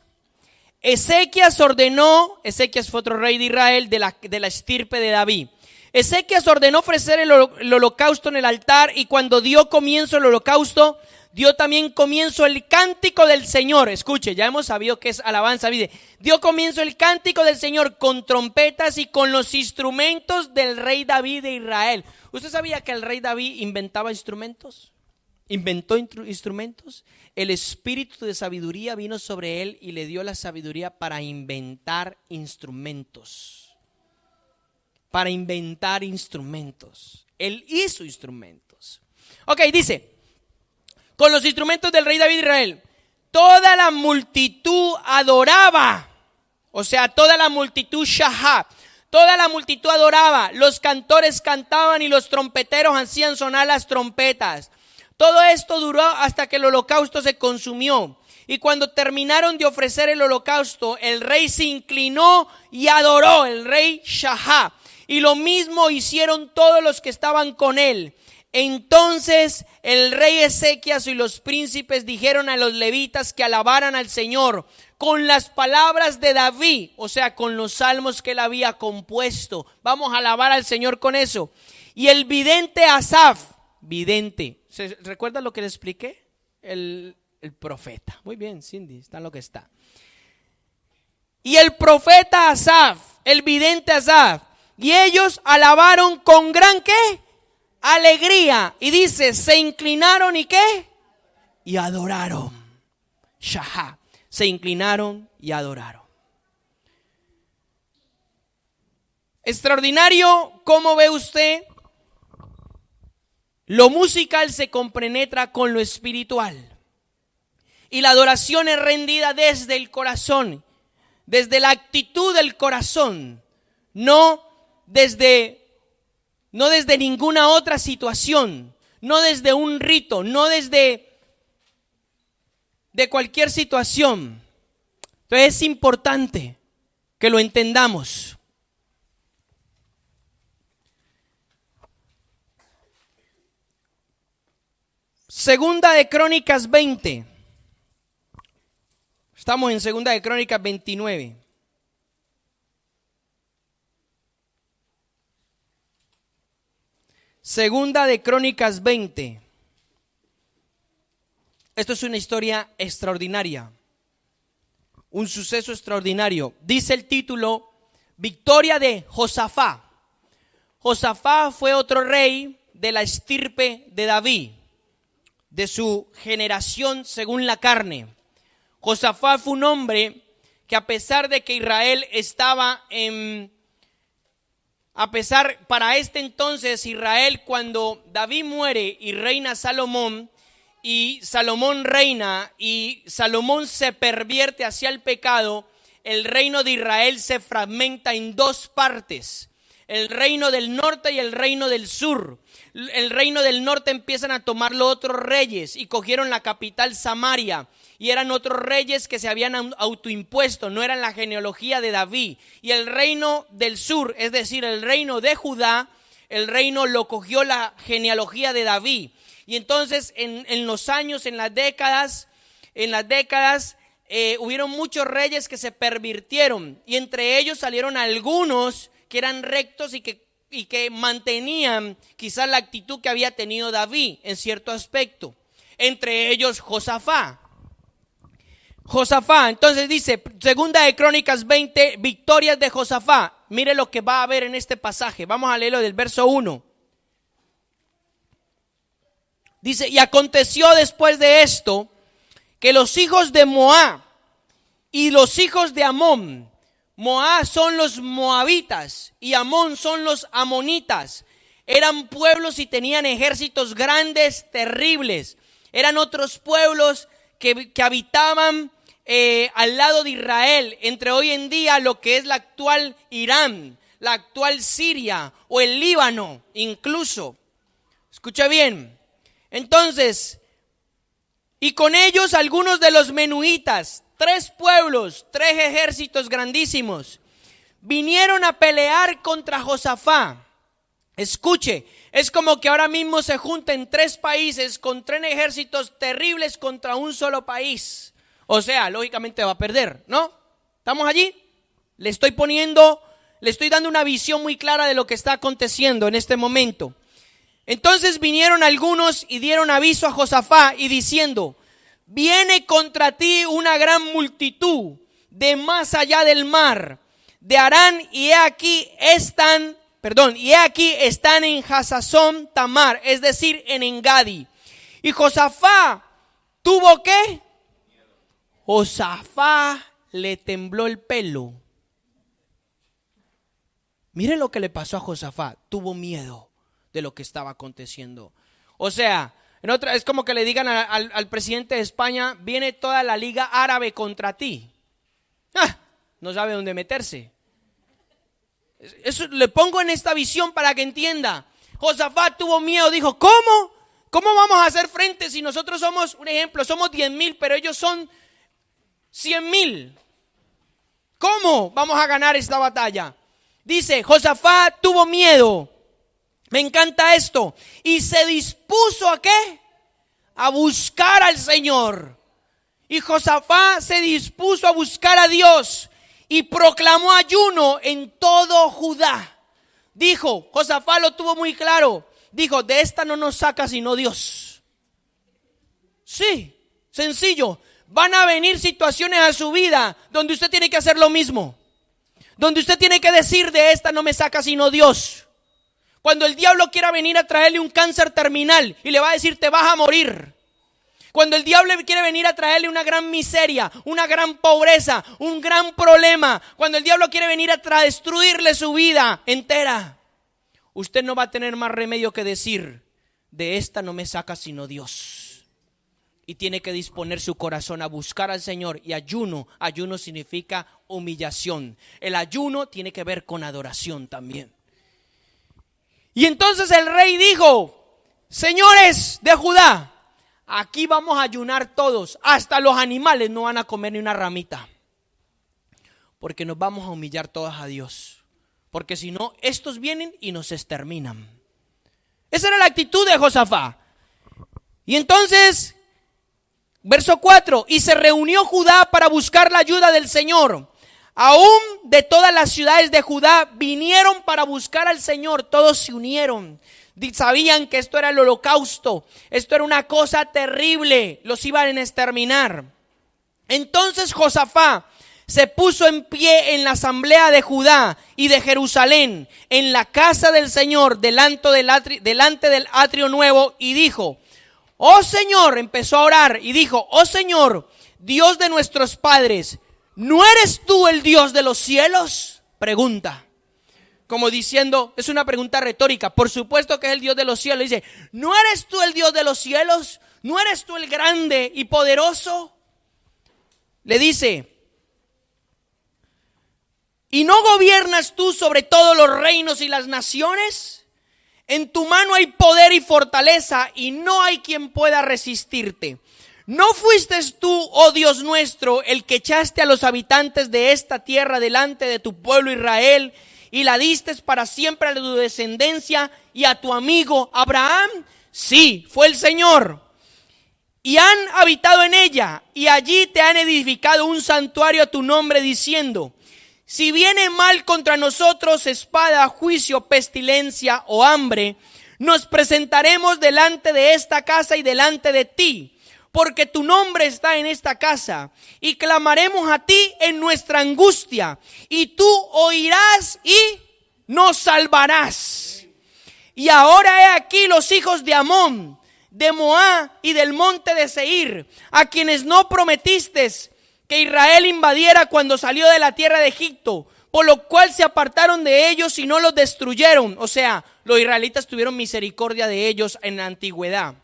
Ezequías ordenó, Ezequías fue otro rey de Israel de la estirpe de David. Ezequías ordenó ofrecer el holocausto en el altar, y cuando dio comienzo el holocausto, dio también comienzo el cántico del Señor. Escuche, ya hemos sabido que es alabanza. Dio comienzo el cántico del Señor con trompetas y con los instrumentos del rey David de Israel. ¿Usted sabía que el rey David inventaba instrumentos? Inventó instrumentos. El espíritu de sabiduría vino sobre él y le dio la sabiduría para inventar instrumentos. Para inventar instrumentos. Él hizo instrumentos. Ok, dice, con los instrumentos del rey David de Israel, toda la multitud adoraba. O sea, toda la multitud shahá. Toda la multitud adoraba. Los cantores cantaban y los trompeteros hacían sonar las trompetas. Todo esto duró hasta que el holocausto se consumió. Y cuando terminaron de ofrecer el holocausto, el rey se inclinó y adoró, el rey shahá. Y lo mismo hicieron todos los que estaban con él. Entonces el rey Ezequías y los príncipes dijeron a los levitas que alabaran al Señor con las palabras de David, o sea, con los salmos que él había compuesto. Vamos a alabar al Señor con eso. Y el vidente Asaf, vidente, ¿se recuerda lo que le expliqué? El profeta. Muy bien, Cindy, está en lo que está. Y el profeta Asaf, el vidente Asaf, y ellos alabaron con gran ¿qué? Alegría. Y dice, se inclinaron y ¿qué? Y adoraron. Shahá. Se inclinaron y adoraron. Extraordinario, ¿cómo ve usted? Lo musical se compenetra con lo espiritual. Y la adoración es rendida desde el corazón, desde la actitud del corazón, no desde ninguna otra situación, no desde un rito, no desde de cualquier situación. Entonces es importante que lo entendamos. Segunda de Crónicas 20. Estamos en Segunda de Crónicas 29. Segunda de Crónicas 20. Esto es una historia extraordinaria, un suceso extraordinario. Dice el título, Victoria de Josafá. Josafá fue otro rey de la estirpe de David, de su generación según la carne. Josafá fue un hombre que, a pesar de que Israel estaba para este entonces Israel, cuando David muere y reina Salomón, y Salomón reina y Salomón se pervierte hacia el pecado, el reino de Israel se fragmenta en dos partes: el reino del norte y el reino del sur. El reino del norte empiezan a tomarlo otros reyes y cogieron la capital Samaria, y eran otros reyes que se habían autoimpuesto, no eran la genealogía de David. Y el reino del sur, es decir, el reino de Judá, el reino lo cogió la genealogía de David. Y entonces en los años, en las décadas, hubieron muchos reyes que se pervirtieron, y entre ellos salieron algunos que eran rectos y que mantenían quizás la actitud que había tenido David en cierto aspecto. Entre ellos Josafá. Entonces dice, Segunda de Crónicas 20, victorias de Josafá. Mire lo que va a haber en este pasaje. Vamos a leerlo del verso 1. Dice, y aconteció después de esto que los hijos de Moab y los hijos de Amón, Moab son los moabitas y Amón son los amonitas, eran pueblos y tenían ejércitos grandes, terribles. Eran otros pueblos que habitaban al lado de Israel, entre hoy en día lo que es la actual Irán, la actual Siria o el Líbano incluso. Escucha bien. Entonces, y con ellos algunos de los menuitas, 3 pueblos, 3 ejércitos grandísimos, vinieron a pelear contra Josafá. Escuche, es como que ahora mismo se junten 3 países con 3 ejércitos terribles contra un solo país. O sea, lógicamente va a perder, ¿no? ¿Estamos allí? Le estoy dando una visión muy clara de lo que está aconteciendo en este momento. Entonces vinieron algunos y dieron aviso a Josafá y diciendo, viene contra ti una gran multitud de más allá del mar, de Harán, y he aquí están en Hasazón Tamar, es decir, en Engadi. Y Josafá tuvo ¿qué? Josafá le tembló el pelo. Mire lo que le pasó a Josafá, tuvo miedo de lo que estaba aconteciendo. O sea, es como que le digan al presidente de España, viene toda la Liga Árabe contra ti. No sabe dónde meterse. Eso le pongo en esta visión para que entienda. Josafá tuvo miedo, dijo, ¿cómo? ¿Cómo vamos a hacer frente si nosotros somos, un ejemplo, somos 10,000, pero ellos son 100,000? ¿Cómo vamos a ganar esta batalla? Dice, Josafá tuvo miedo. Me encanta esto. Y se dispuso ¿a qué? A buscar al Señor. Y Josafá se dispuso a buscar a Dios y proclamó ayuno en todo Judá. Dijo, Josafá lo tuvo muy claro. Dijo, de esta no nos saca sino Dios. Sí, sencillo. Van a venir situaciones a su vida donde usted tiene que hacer lo mismo. Donde usted tiene que decir, de esta no me saca sino Dios. Cuando el diablo quiera venir a traerle un cáncer terminal y le va a decir, te vas a morir. Cuando el diablo quiere venir a traerle una gran miseria, una gran pobreza, un gran problema. Cuando el diablo quiere venir a destruirle su vida entera. Usted no va a tener más remedio que decir, de esta no me saca sino Dios. Y tiene que disponer su corazón a buscar al Señor. Y ayuno significa humillación. El ayuno tiene que ver con adoración también. Y entonces el rey dijo, señores de Judá, aquí vamos a ayunar todos, hasta los animales no van a comer ni una ramita, porque nos vamos a humillar todos a Dios, porque si no, estos vienen y nos exterminan. Esa era la actitud de Josafat. Y entonces, verso 4, y se reunió Judá para buscar la ayuda del Señor. Aún de todas las ciudades de Judá vinieron para buscar al Señor, todos se unieron. Sabían que esto era el holocausto, esto era una cosa terrible, los iban a exterminar. Entonces Josafat se puso en pie en la asamblea de Judá y de Jerusalén, en la casa del Señor, delante del atrio nuevo, y dijo: oh Señor, empezó a orar y dijo: oh Señor, Dios de nuestros padres, ¿no eres tú el Dios de los cielos? Pregunta, como diciendo, es una pregunta retórica, por supuesto que es el Dios de los cielos. Dice: ¿no eres tú el Dios de los cielos? ¿No eres tú el grande y poderoso? Le dice: ¿y no gobiernas tú sobre todos los reinos y las naciones? En tu mano hay poder y fortaleza, y no hay quien pueda resistirte. ¿No fuiste tú, oh Dios nuestro, el que echaste a los habitantes de esta tierra delante de tu pueblo Israel, y la diste para siempre a tu descendencia y a tu amigo Abraham? Sí, fue el Señor. Y han habitado en ella, y allí te han edificado un santuario a tu nombre, diciendo: si viene mal contra nosotros, espada, juicio, pestilencia o hambre, nos presentaremos delante de esta casa y delante de ti, porque tu nombre está en esta casa, y clamaremos a ti en nuestra angustia, y tú oirás y nos salvarás. Y ahora he aquí los hijos de Amón, de Moab y del monte de Seir, a quienes no prometiste que Israel invadiera cuando salió de la tierra de Egipto, por lo cual se apartaron de ellos y no los destruyeron. O sea, los israelitas tuvieron misericordia de ellos en la antigüedad.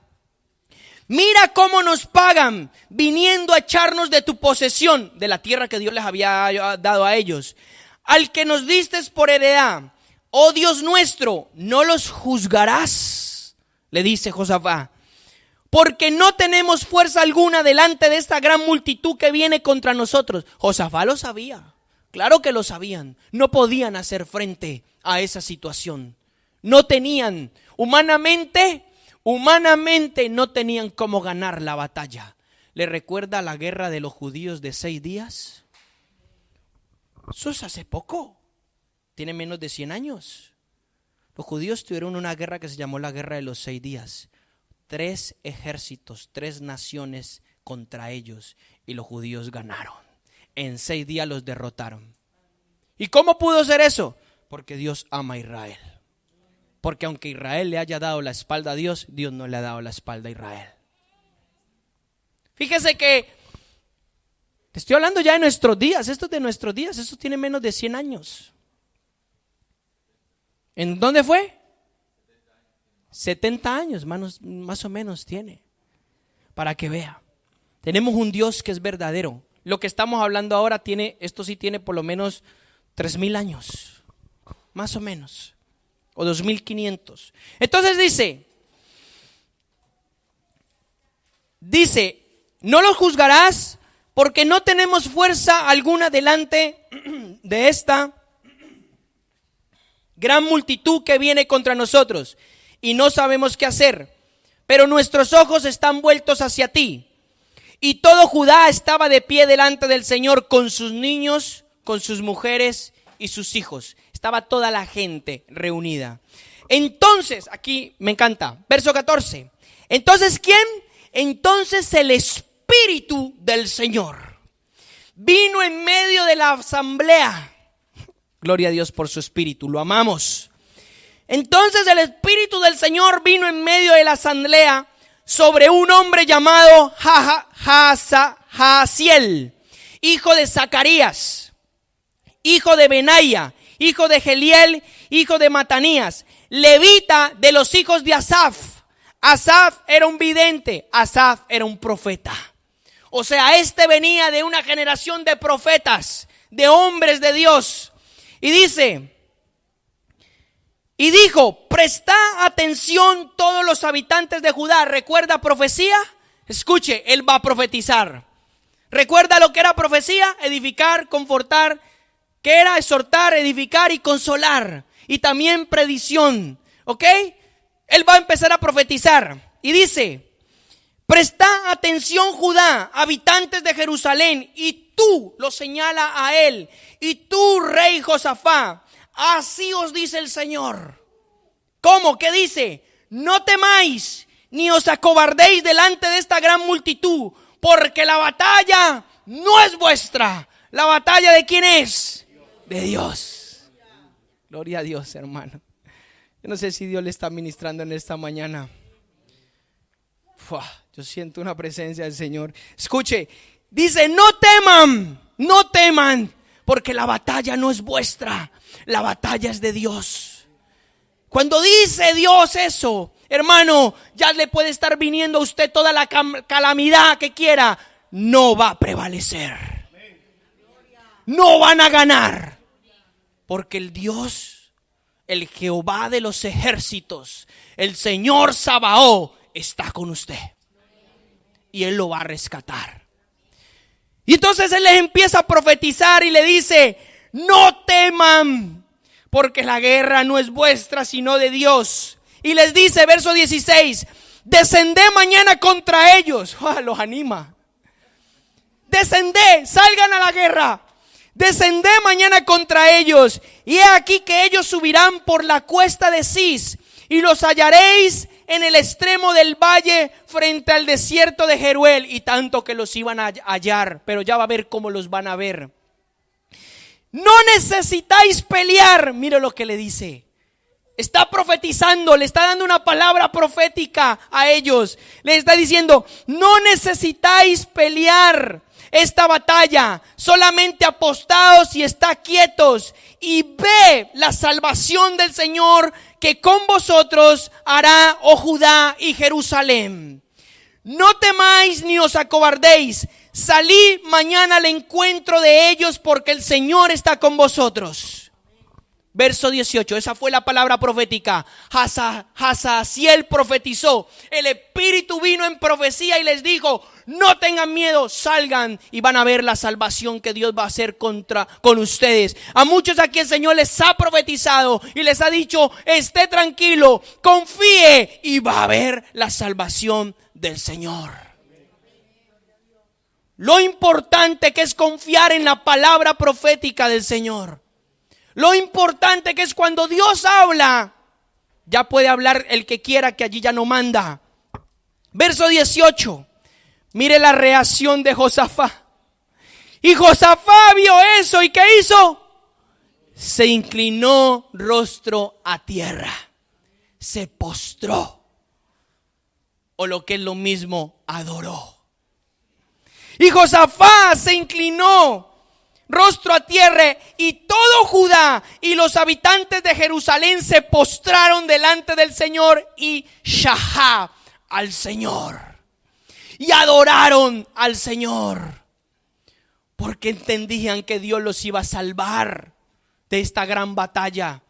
Mira cómo nos pagan, viniendo a echarnos de tu posesión, de la tierra que Dios les había dado a ellos, al que nos diste por heredad. Oh Dios nuestro, ¿no los juzgarás? Le dice Josafat, porque no tenemos fuerza alguna delante de esta gran multitud que viene contra nosotros. Josafat lo sabía, claro que lo sabían. No podían hacer frente a esa situación. No tenían, humanamente no tenían cómo ganar la batalla. ¿Le recuerda la guerra de los judíos de 6 días? Eso es hace poco, tiene menos de 100 años. Los judíos tuvieron una guerra que se llamó la guerra de los 6 días. 3 ejércitos, 3 naciones contra ellos, y los judíos ganaron. En 6 días los derrotaron. ¿Y cómo pudo ser eso? Porque Dios ama a Israel. Porque aunque Israel le haya dado la espalda a Dios, Dios no le ha dado la espalda a Israel. Fíjese que te estoy hablando ya de nuestros días. Esto es de nuestros días. Esto tiene menos de 100 años. ¿En dónde fue? 70 años más o menos tiene. Para que vea. Tenemos un Dios que es verdadero. Lo que estamos hablando ahora esto sí tiene por lo menos 3,000 años. Más o menos. O 2,500. Entonces dice, no los juzgarás porque no tenemos fuerza alguna delante de esta gran multitud que viene contra nosotros y no sabemos qué hacer, pero nuestros ojos están vueltos hacia ti. Y todo Judá estaba de pie delante del Señor con sus niños, con sus mujeres y sus hijos. Estaba toda la gente reunida. Entonces, aquí me encanta, verso 14. Entonces, ¿quién? Entonces el Espíritu del Señor vino en medio de la asamblea. Gloria a Dios por su Espíritu, lo amamos. Entonces el Espíritu del Señor vino en medio de la asamblea sobre un hombre llamado Jaasiel, hijo de Zacarías, hijo de Benaía, hijo de Geliel, hijo de Matanías, levita de los hijos de Asaf. Asaf era un vidente, Asaf era un profeta. O sea, este venía de una generación de profetas, de hombres de Dios. Y dijo, presta atención todos los habitantes de Judá. ¿Recuerda profecía? Escuche, Él va a profetizar. ¿Recuerda lo que era profecía? Edificar, confortar. ¿Qué era? Exhortar, edificar y consolar. Y también predicción. ¿Ok? Él va a empezar a profetizar. Y dice: presta atención, Judá, habitantes de Jerusalén, y tú, lo señala a él, y tú, rey Josafá, así os dice el Señor. ¿Cómo? ¿Qué dice? No temáis, ni os acobardéis delante de esta gran multitud, porque la batalla no es vuestra. ¿La batalla de quién es? De Dios. Gloria a Dios, hermano. Yo no sé si Dios le está ministrando en esta mañana. Yo siento una presencia del Señor. Escuche, dice: no teman, porque la batalla no es vuestra, la batalla es de Dios. Cuando dice Dios eso, hermano, ya le puede estar viniendo a usted toda la calamidad que quiera, no va a prevalecer. No van a ganar, porque el Dios, el Jehová de los ejércitos, el Señor Sabaoth, está con usted. Y Él lo va a rescatar. Y entonces Él les empieza a profetizar y le dice: no teman, porque la guerra no es vuestra, sino de Dios. Y les dice, verso 16: descended mañana contra ellos. Los anima. Descended, salgan a la guerra. Descended mañana contra ellos. Y he aquí que ellos subirán por la cuesta de Cis, y los hallaréis en el extremo del valle frente al desierto de Jeruel. Y tanto que los iban a hallar, pero ya va a ver cómo los van a ver. No necesitáis pelear. Mire lo que le dice. Está profetizando, le está dando una palabra profética a ellos. Le está diciendo: no necesitáis pelear esta batalla, solamente apostaos y está quietos y ve la salvación del Señor que con vosotros hará, oh Judá y Jerusalén. No temáis ni os acobardéis, salid mañana al encuentro de ellos, porque el Señor está con vosotros. Verso 18, esa fue la palabra profética. Hazaziel profetizó. El Espíritu vino en profecía y les dijo: no tengan miedo, salgan y van a ver la salvación que Dios va a hacer con ustedes. A muchos aquí el Señor les ha profetizado y les ha dicho: esté tranquilo, confíe y va a ver la salvación del Señor. Lo importante que es confiar en la palabra profética del Señor. Lo importante que es cuando Dios habla, ya puede hablar el que quiera, que allí ya no manda. Verso 18. Mire la reacción de Josafá. Y Josafá vio eso, ¿y qué hizo? Se inclinó rostro a tierra. Se postró. O lo que es lo mismo, adoró. Y Josafá se inclinó rostro a tierra, y todo Judá y los habitantes de Jerusalén se postraron delante del Señor y shahá al Señor. Y adoraron al Señor, porque entendían que Dios los iba a salvar de esta gran batalla.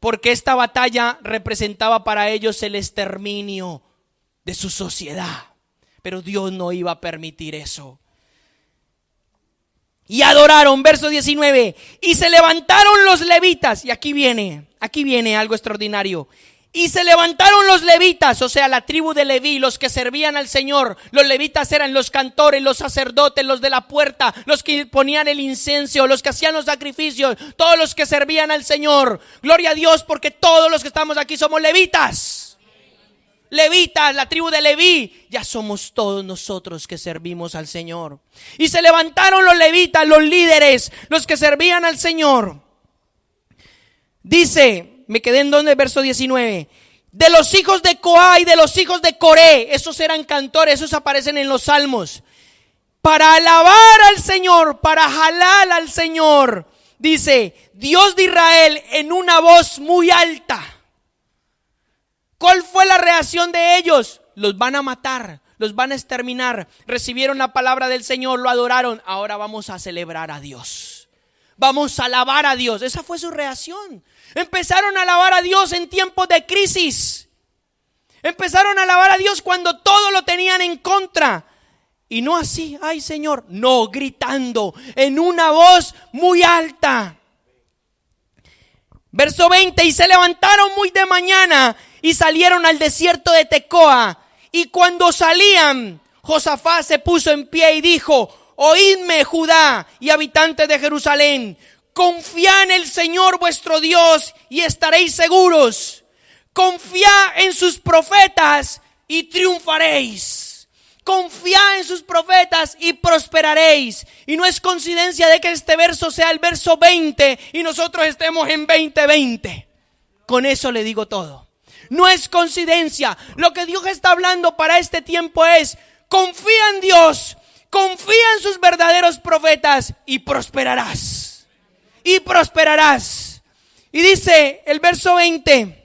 Porque esta batalla representaba para ellos el exterminio de su sociedad. Pero Dios no iba a permitir eso. Y adoraron, verso 19, y se levantaron los levitas. Y aquí viene algo extraordinario. Y se levantaron los levitas, o sea, la tribu de Leví, los que servían al Señor. Los levitas eran los cantores, los sacerdotes, los de la puerta, los que ponían el incienso, los que hacían los sacrificios, todos los que servían al Señor. Gloria a Dios, porque todos los que estamos aquí somos levitas. Levitas, la tribu de Leví, ya somos todos nosotros que servimos al Señor. Y se levantaron los levitas, los líderes, los que servían al Señor. Dice, me quedé en donde, verso 19. De los hijos de Coá y de los hijos de Coré, esos eran cantores, esos aparecen en los salmos. Para alabar al Señor, para jalar al Señor, dice, Dios de Israel, en una voz muy alta. ¿Cuál fue la reacción de ellos? Los van a matar, los van a exterminar. Recibieron la palabra del Señor, lo adoraron. Ahora vamos a celebrar a Dios. Vamos a alabar a Dios. Esa fue su reacción. Empezaron a alabar a Dios en tiempos de crisis. Empezaron a alabar a Dios cuando todo lo tenían en contra. Y no así, ay Señor, no, gritando en una voz muy alta. Verso 20, y se levantaron muy de mañana y salieron al desierto de Tecoa. Y cuando salían, Josafat se puso en pie y dijo: oídme, Judá y habitantes de Jerusalén, confiad en el Señor vuestro Dios y estaréis seguros. Confiad en sus profetas y triunfaréis. Confiad en sus profetas y prosperaréis. Y no es coincidencia de que este verso sea el verso 20 y nosotros estemos en 20:20. Con eso le digo todo. No es coincidencia. Lo que Dios está hablando para este tiempo es: confía en Dios, confía en sus verdaderos profetas y prosperarás. Y prosperarás. Y dice el verso 20: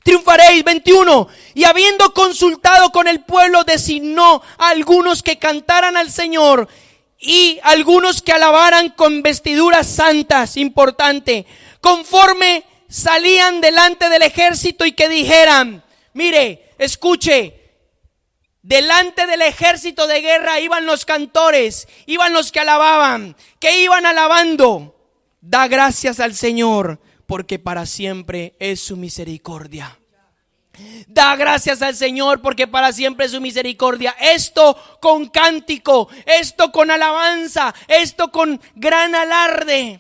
triunfaréis. 21, y habiendo consultado con el pueblo, designó a algunos que cantaran al Señor y algunos que alabaran con vestiduras santas, importante, conforme salían delante del ejército, y que dijeran, mire, escuche, delante del ejército de guerra iban los cantores, iban los que alababan, que iban alabando: da gracias al Señor, porque para siempre es su misericordia. Da gracias al Señor, porque para siempre es su misericordia. Esto con cántico, esto con alabanza, esto con gran alarde,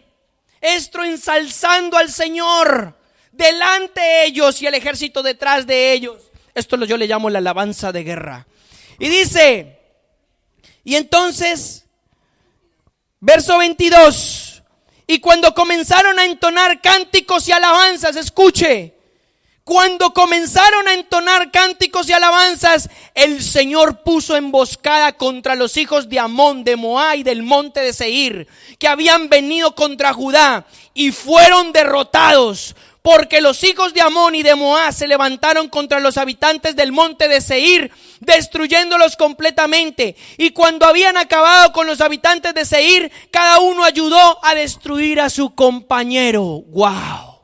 esto ensalzando al Señor delante de ellos y el ejército detrás de ellos. Esto yo le llamo la alabanza de guerra. Y dice, y entonces, verso 22, y cuando comenzaron a entonar cánticos y alabanzas, escuche, cuando comenzaron a entonar cánticos y alabanzas, el Señor puso emboscada contra los hijos de Amón, de Moab y del monte de Seir, que habían venido contra Judá, y fueron derrotados, porque los hijos de Amón y de Moab se levantaron contra los habitantes del monte de Seir, destruyéndolos completamente. Y cuando habían acabado con los habitantes de Seir, cada uno ayudó a destruir a su compañero. ¡Wow!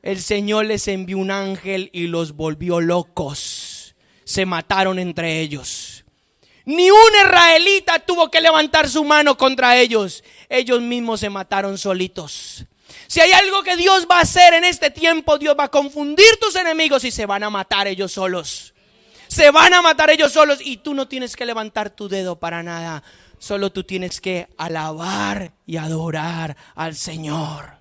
El Señor les envió un ángel y los volvió locos. Se mataron entre ellos. Ni un israelita tuvo que levantar su mano contra ellos. Ellos mismos se mataron solitos. Si hay algo que Dios va a hacer en este tiempo, Dios va a confundir tus enemigos y se van a matar ellos solos. Se van a matar ellos solos, y tú no tienes que levantar tu dedo para nada. Solo tú tienes que alabar y adorar al Señor.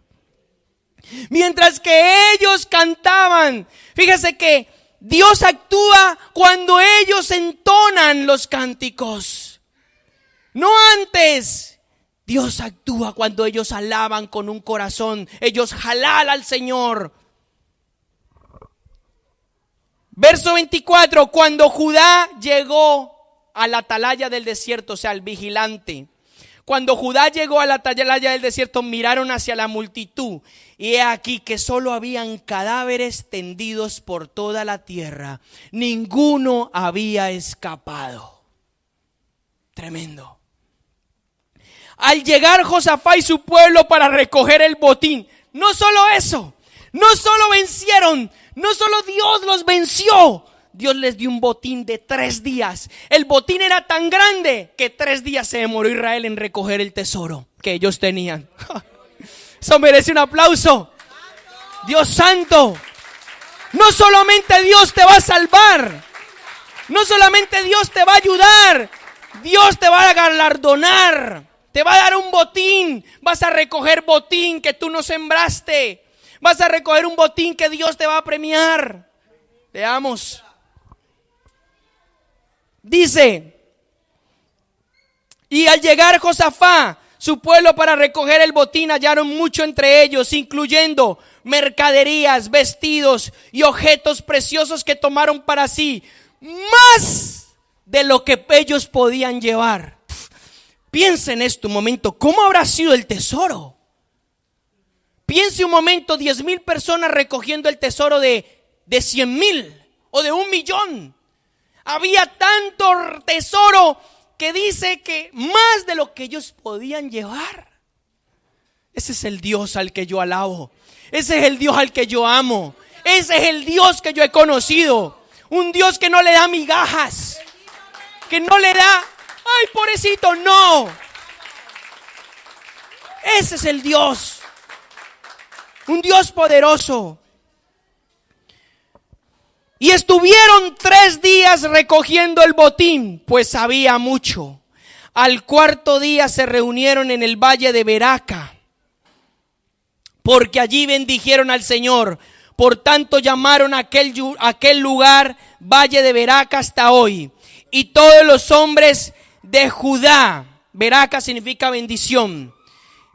Mientras que ellos cantaban, fíjese que Dios actúa cuando ellos entonan los cánticos, no antes. Dios actúa cuando ellos alaban con un corazón, ellos halal al Señor. Verso 24, cuando Judá llegó a la atalaya del desierto, o sea, al vigilante. Cuando Judá llegó a la atalaya del desierto, miraron hacia la multitud, y he aquí que solo habían cadáveres tendidos por toda la tierra. Ninguno había escapado. Tremendo. Al llegar Josafat y su pueblo para recoger el botín, no solo eso, no solo vencieron, no solo Dios los venció, Dios les dio un botín de 3 días. El botín era tan grande que 3 días se demoró Israel en recoger el tesoro que ellos tenían. Eso merece un aplauso. Dios santo. No solamente Dios te va a salvar, no solamente Dios te va a ayudar, Dios te va a galardonar. Te va a dar un botín. Vas a recoger botín que tú no sembraste. Vas a recoger un botín que Dios te va a premiar. Veamos. Dice, y al llegar Josafat, su pueblo, para recoger el botín, hallaron mucho entre ellos, incluyendo mercaderías, vestidos y objetos preciosos que tomaron para sí, más de lo que ellos podían llevar. Piensa en esto un momento, ¿cómo habrá sido el tesoro? Piense un momento, 10,000 personas recogiendo el tesoro de 100,000 o de 1,000,000. Había tanto tesoro que dice que más de lo que ellos podían llevar. Ese es el Dios al que yo alabo. Ese es el Dios al que yo amo. Ese es el Dios que yo he conocido. Un Dios que no le da migajas. Que no le da, ay, pobrecito, no. Ese es el Dios. Un Dios poderoso. Y estuvieron 3 días recogiendo el botín, pues había mucho. Al 4.º día se reunieron en el valle de Beraca, porque allí bendijeron al Señor. Por tanto llamaron a aquel lugar Valle de Beraca hasta hoy. Y todos los hombres de Judá, Beraca significa bendición,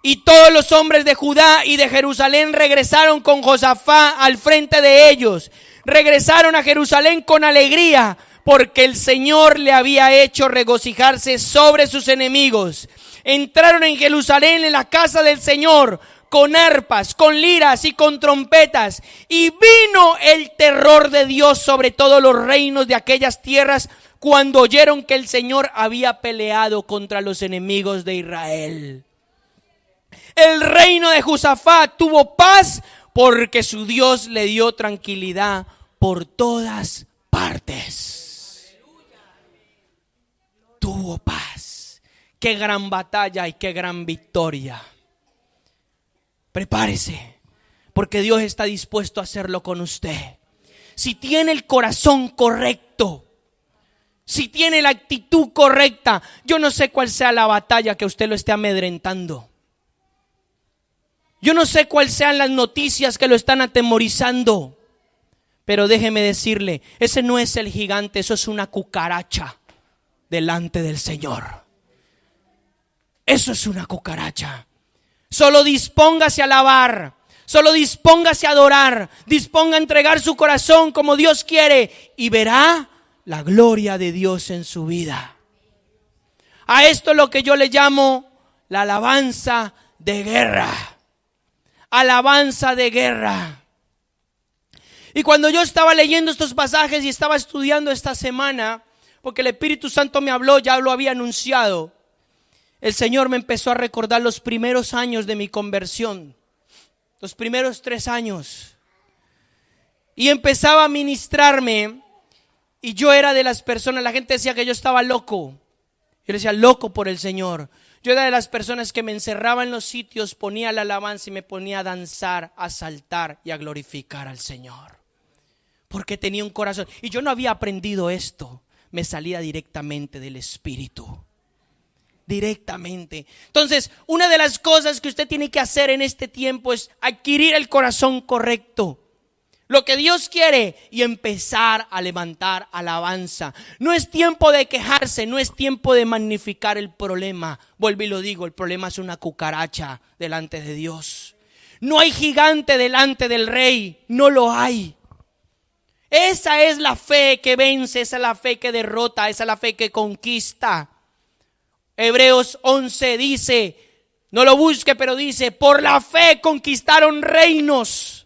y todos los hombres de Judá y de Jerusalén regresaron con Josafat al frente de ellos. Regresaron a Jerusalén con alegría, porque el Señor le había hecho regocijarse sobre sus enemigos. Entraron en Jerusalén en la casa del Señor con arpas, con liras y con trompetas. Y vino el terror de Dios sobre todos los reinos de aquellas tierras cuando oyeron que el Señor había peleado contra los enemigos de Israel. El reino de Josafat tuvo paz porque su Dios le dio tranquilidad por todas partes. Tuvo paz. Qué gran batalla y qué gran victoria. Prepárese, porque Dios está dispuesto a hacerlo con usted. Si tiene el corazón correcto, si tiene la actitud correcta, yo no sé cuál sea la batalla que usted lo esté amedrentando. Yo no sé cuáles sean las noticias que lo están atemorizando. Pero déjeme decirle, ese no es el gigante, eso es una cucaracha delante del Señor. Eso es una cucaracha. Solo dispóngase a alabar, solo dispóngase a adorar, disponga a entregar su corazón como Dios quiere y verá la gloria de Dios en su vida. A esto es lo que yo le llamo la alabanza de guerra. Alabanza de guerra. Y cuando yo estaba leyendo estos pasajes y estaba estudiando esta semana, porque el Espíritu Santo me habló, ya lo había anunciado, el Señor me empezó a recordar los primeros años de mi conversión, los primeros 3 años. Y empezaba a ministrarme y yo era de las personas, la gente decía que yo estaba loco. Yo decía, loco por el Señor. Yo era de las personas que me encerraba en los sitios, ponía la alabanza y me ponía a danzar, a saltar y a glorificar al Señor. Porque tenía un corazón. Y yo no había aprendido esto. Me salía directamente del Espíritu. Directamente. Entonces, una de las cosas que usted tiene que hacer en este tiempo es adquirir el corazón correcto. Lo que Dios quiere y empezar a levantar alabanza. No es tiempo de quejarse, no es tiempo de magnificar el problema. Vuelvo y lo digo, el problema es una cucaracha delante de Dios. No hay gigante delante del Rey, no lo hay. Esa es la fe que vence, esa es la fe que derrota, esa es la fe que conquista. Hebreos 11 dice, no lo busque, pero dice, por la fe conquistaron reinos.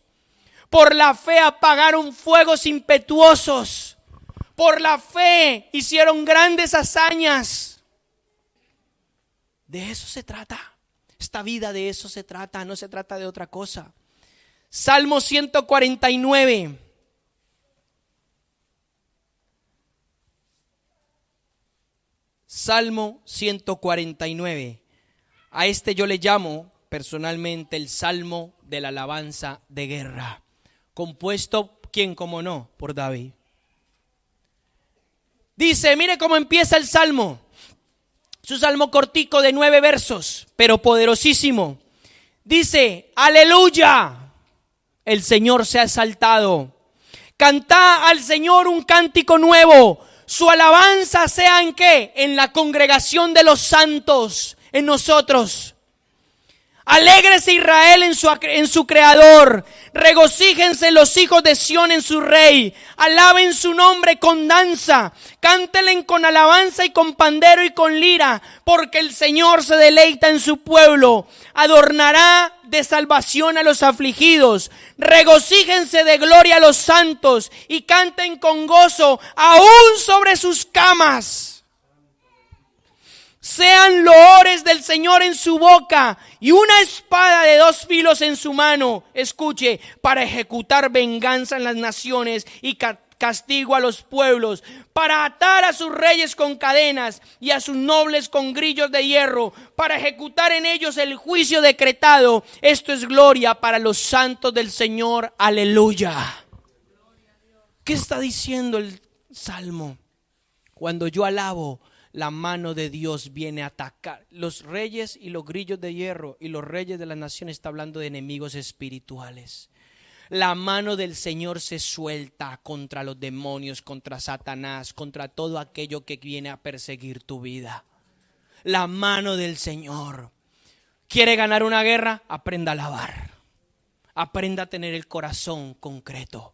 Por la fe apagaron fuegos impetuosos. Por la fe hicieron grandes hazañas. De eso se trata. Esta vida de eso se trata, no se trata de otra cosa. Salmo 149. Salmo 149. A este yo le llamo personalmente el Salmo de la alabanza de guerra. Compuesto, ¿quién como no? Por David. Dice, mire cómo empieza el Salmo. Es un salmo cortico de 9 versos, pero poderosísimo. Dice, aleluya, el Señor se ha exaltado. Cantad al Señor un cántico nuevo. Su alabanza sea ¿en qué? En la congregación de los santos, en nosotros. Alégrese Israel en su Creador. Regocíjense los hijos de Sión en su Rey. Alaben su nombre con danza. Cántelen con alabanza y con pandero y con lira. Porque el Señor se deleita en su pueblo. Adornará de salvación a los afligidos. Regocíjense de gloria a los santos. Y canten con gozo aún sobre sus camas. Sean loores del Señor en su boca y una espada de 2 filos en su mano. Escuche, para ejecutar venganza en las naciones y castigo a los pueblos, para atar a sus reyes con cadenas y a sus nobles con grillos de hierro, para ejecutar en ellos el juicio decretado. Esto es gloria para los santos del Señor. Aleluya. ¿Qué está diciendo el Salmo? Cuando yo alabo, la mano de Dios viene a atacar. Los reyes y los grillos de hierro y los reyes de las naciones, está hablando de enemigos espirituales. La mano del Señor se suelta contra los demonios, contra Satanás, contra todo aquello que viene a perseguir tu vida. La mano del Señor. ¿Quiere ganar una guerra? Aprenda a alabar. Aprenda a tener el corazón concreto,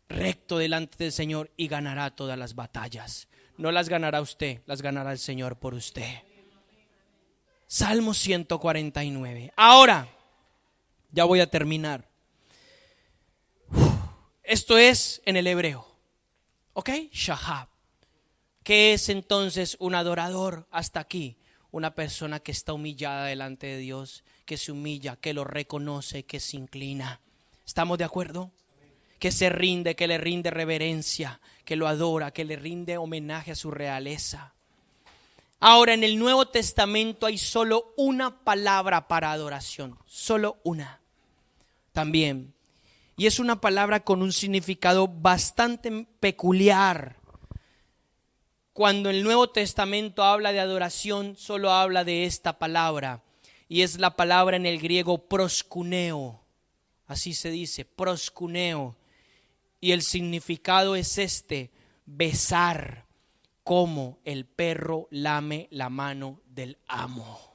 recto delante del Señor, y ganará todas las batallas. No las ganará usted, las ganará el Señor por usted. Salmo 149. Ahora, ya voy a terminar. Esto es en el hebreo. ¿Ok? Shahab. ¿Qué es entonces un adorador hasta aquí? Una persona que está humillada delante de Dios, que se humilla, que lo reconoce, que se inclina. ¿Estamos de acuerdo? Que se rinde, que le rinde reverencia, que lo adora, que le rinde homenaje a su realeza. Ahora, en el Nuevo Testamento hay solo una palabra para adoración, solo una. También. Y es una palabra con un significado bastante peculiar. Cuando el Nuevo Testamento habla de adoración, solo habla de esta palabra. Y es la palabra en el griego proskuneo. Así se dice, proskuneo. Y el significado es este: besar como el perro lame la mano del amo.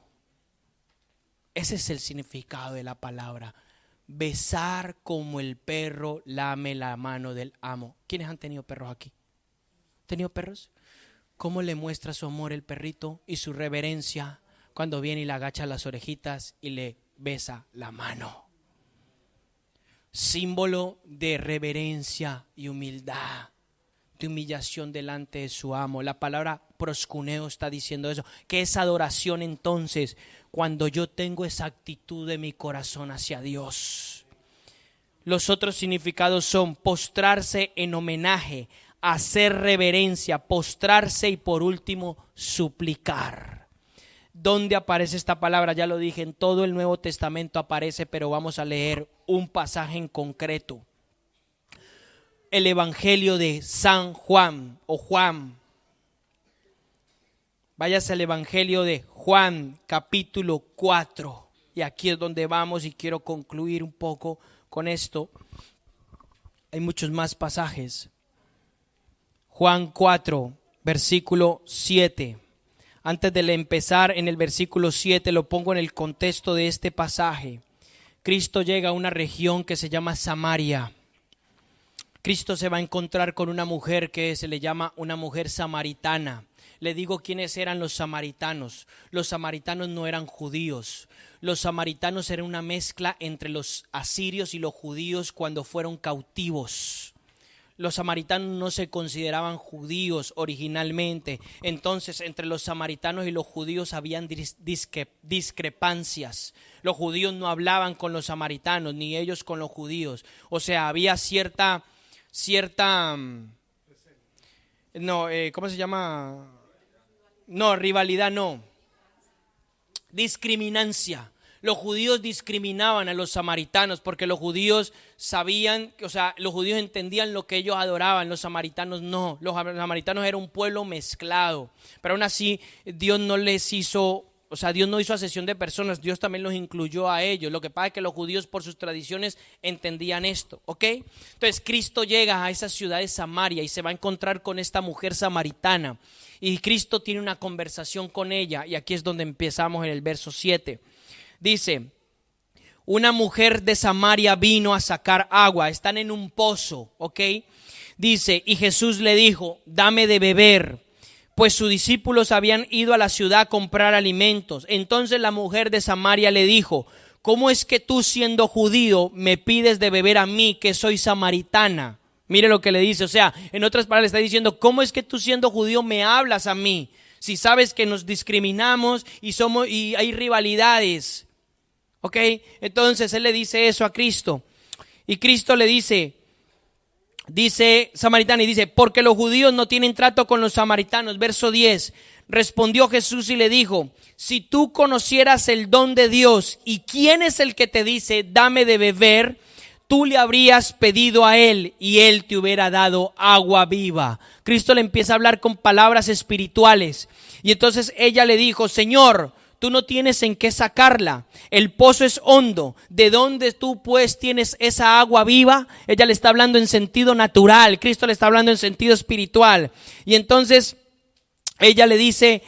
Ese es el significado de la palabra. Besar como el perro lame la mano del amo. ¿Quiénes han tenido perros aquí? ¿Tenido perros? ¿Cómo le muestra su amor el perrito y su reverencia cuando viene y le agacha las orejitas y le besa la mano? Símbolo de reverencia y humildad, de humillación delante de su amo. La palabra proskuneo está diciendo eso. ¿Qué es adoración entonces? Cuando yo tengo esa actitud de mi corazón hacia Dios. Los otros significados son postrarse en homenaje, hacer reverencia, postrarse y por último suplicar. ¿Dónde aparece esta palabra? Ya lo dije, en todo el Nuevo Testamento aparece, pero vamos a leer un pasaje en concreto. El Evangelio de San Juan o Juan. Váyase al Evangelio de Juan, capítulo 4. Y aquí es donde vamos y quiero concluir un poco con esto. Hay muchos más pasajes. Juan 4, versículo 7. Antes de empezar en el versículo 7, lo pongo en el contexto de este pasaje. Cristo llega a una región que se llama Samaria. Cristo se va a encontrar con una mujer que se le llama una mujer samaritana. Le digo quiénes eran los samaritanos. Los samaritanos no eran judíos. Los samaritanos eran una mezcla entre los asirios y los judíos cuando fueron cautivos. Los samaritanos no se consideraban judíos originalmente. Entonces, entre los samaritanos y los judíos habían discrepancias. Los judíos no hablaban con los samaritanos, ni ellos con los judíos. O sea, había cierta ¿cómo se llama? No, rivalidad no. Discriminancia. Los judíos discriminaban a los samaritanos porque los judíos sabían, o sea, los judíos entendían lo que ellos adoraban, los samaritanos no. Los samaritanos era un pueblo mezclado, pero aún así Dios no les hizo, o sea, Dios no hizo acepción de personas, Dios también los incluyó a ellos. Lo que pasa es que los judíos por sus tradiciones entendían esto, ¿ok? Entonces Cristo llega a esa ciudad de Samaria y se va a encontrar con esta mujer samaritana. Y Cristo tiene una conversación con ella, y aquí es donde empezamos en el verso 7. Dice, una mujer de Samaria vino a sacar agua, están en un pozo, ¿ok? Dice, y Jesús le dijo, dame de beber, pues sus discípulos habían ido a la ciudad a comprar alimentos. Entonces la mujer de Samaria le dijo, ¿cómo es que tú siendo judío me pides de beber a mí que soy samaritana? Mire lo que le dice, o sea, en otras palabras está diciendo, ¿cómo es que tú siendo judío me hablas a mí Si sabes que nos discriminamos y hay rivalidades, ¿ok? Entonces él le dice eso a Cristo. Y Cristo le dice samaritano, y dice, porque los judíos no tienen trato con los samaritanos. Verso 10, respondió Jesús y le dijo, si tú conocieras el don de Dios y quién es el que te dice, dame de beber, tú le habrías pedido a él y él te hubiera dado agua viva. Cristo le empieza a hablar con palabras espirituales. Y entonces ella le dijo, Señor, tú no tienes en qué sacarla. El pozo es hondo. ¿De dónde tú pues tienes esa agua viva? Ella le está hablando en sentido natural. Cristo le está hablando en sentido espiritual. Y entonces ella le dice,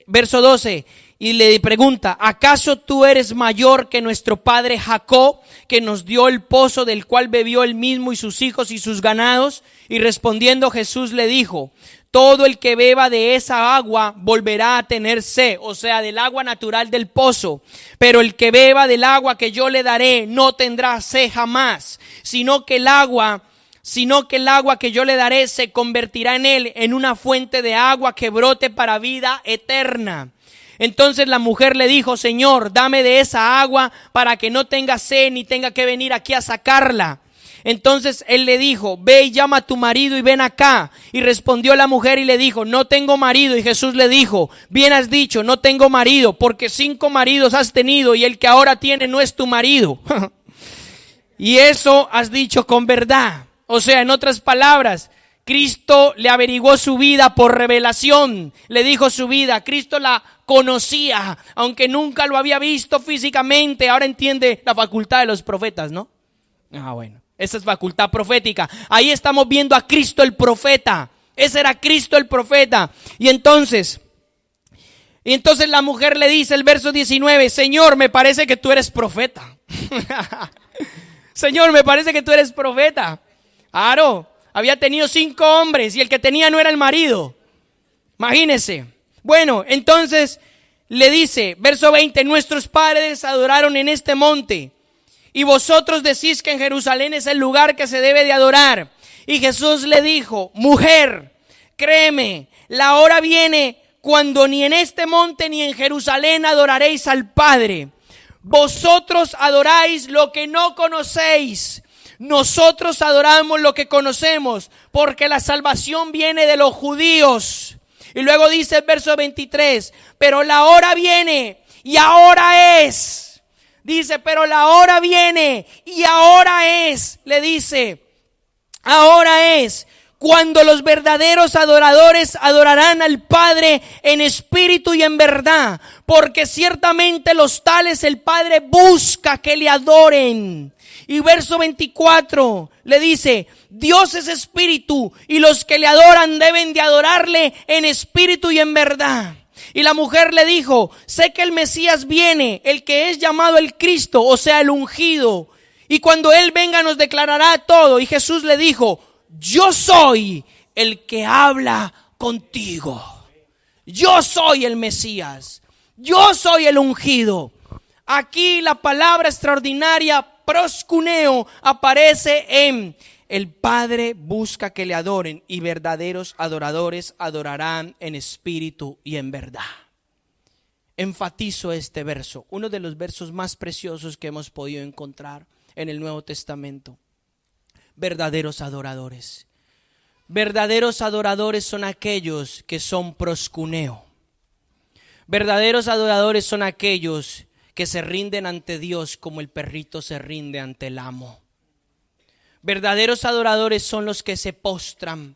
verso 12, y le pregunta, ¿acaso tú eres mayor que nuestro padre Jacob, que nos dio el pozo del cual bebió él mismo y sus hijos y sus ganados? Y respondiendo Jesús le dijo, todo el que beba de esa agua volverá a tener sed, o sea, del agua natural del pozo. Pero el que beba del agua que yo le daré no tendrá sed jamás, sino que el agua que yo le daré se convertirá en él en una fuente de agua que brote para vida eterna. Entonces la mujer le dijo, Señor, dame de esa agua para que no tenga sed ni tenga que venir aquí a sacarla. Entonces él le dijo, ve y llama a tu marido y ven acá. Y respondió la mujer y le dijo, no tengo marido. Y Jesús le dijo, bien has dicho, no tengo marido, porque 5 maridos has tenido y el que ahora tiene no es tu marido. Y eso has dicho con verdad. O sea, en otras palabras, Cristo le averiguó su vida por revelación, le dijo su vida. Cristo la conocía, aunque nunca lo había visto físicamente. Ahora entiende la facultad de los profetas, ¿no? Bueno, esa es facultad profética. Ahí estamos viendo a Cristo el profeta. Ese era Cristo el profeta. Y entonces la mujer le dice, el verso 19, Señor, me parece que tú eres profeta. Señor, me parece que tú eres profeta. Claro, había tenido 5 hombres y el que tenía no era el marido. Imagínense. Bueno, entonces le dice, verso 20, nuestros padres adoraron en este monte y vosotros decís que en Jerusalén es el lugar que se debe de adorar. Y Jesús le dijo, mujer, créeme, la hora viene cuando ni en este monte ni en Jerusalén adoraréis al Padre. Vosotros adoráis lo que no conocéis. Nosotros adoramos lo que conocemos, porque la salvación viene de los judíos. Y luego dice el verso 23, pero la hora viene y ahora es. Dice, pero la hora viene y ahora es. Le dice, ahora es cuando los verdaderos adoradores adorarán al Padre en espíritu y en verdad, porque ciertamente los tales el Padre busca que le adoren. Y verso 24 le dice, Dios es espíritu y los que le adoran deben de adorarle en espíritu y en verdad. Y la mujer le dijo, sé que el Mesías viene, el que es llamado el Cristo, o sea el ungido. Y cuando Él venga nos declarará todo. Y Jesús le dijo, yo soy el que habla contigo. Yo soy el Mesías. Yo soy el ungido. Aquí la palabra extraordinaria proscuneo aparece en el Padre busca que le adoren y verdaderos adoradores adorarán en espíritu y en verdad. Enfatizo este verso, uno de los versos más preciosos que hemos podido encontrar en el Nuevo Testamento. Verdaderos adoradores. Verdaderos adoradores son aquellos que son proscuneo. Verdaderos adoradores son aquellos que se rinden ante Dios como el perrito se rinde ante el amo. Verdaderos adoradores son los que se postran,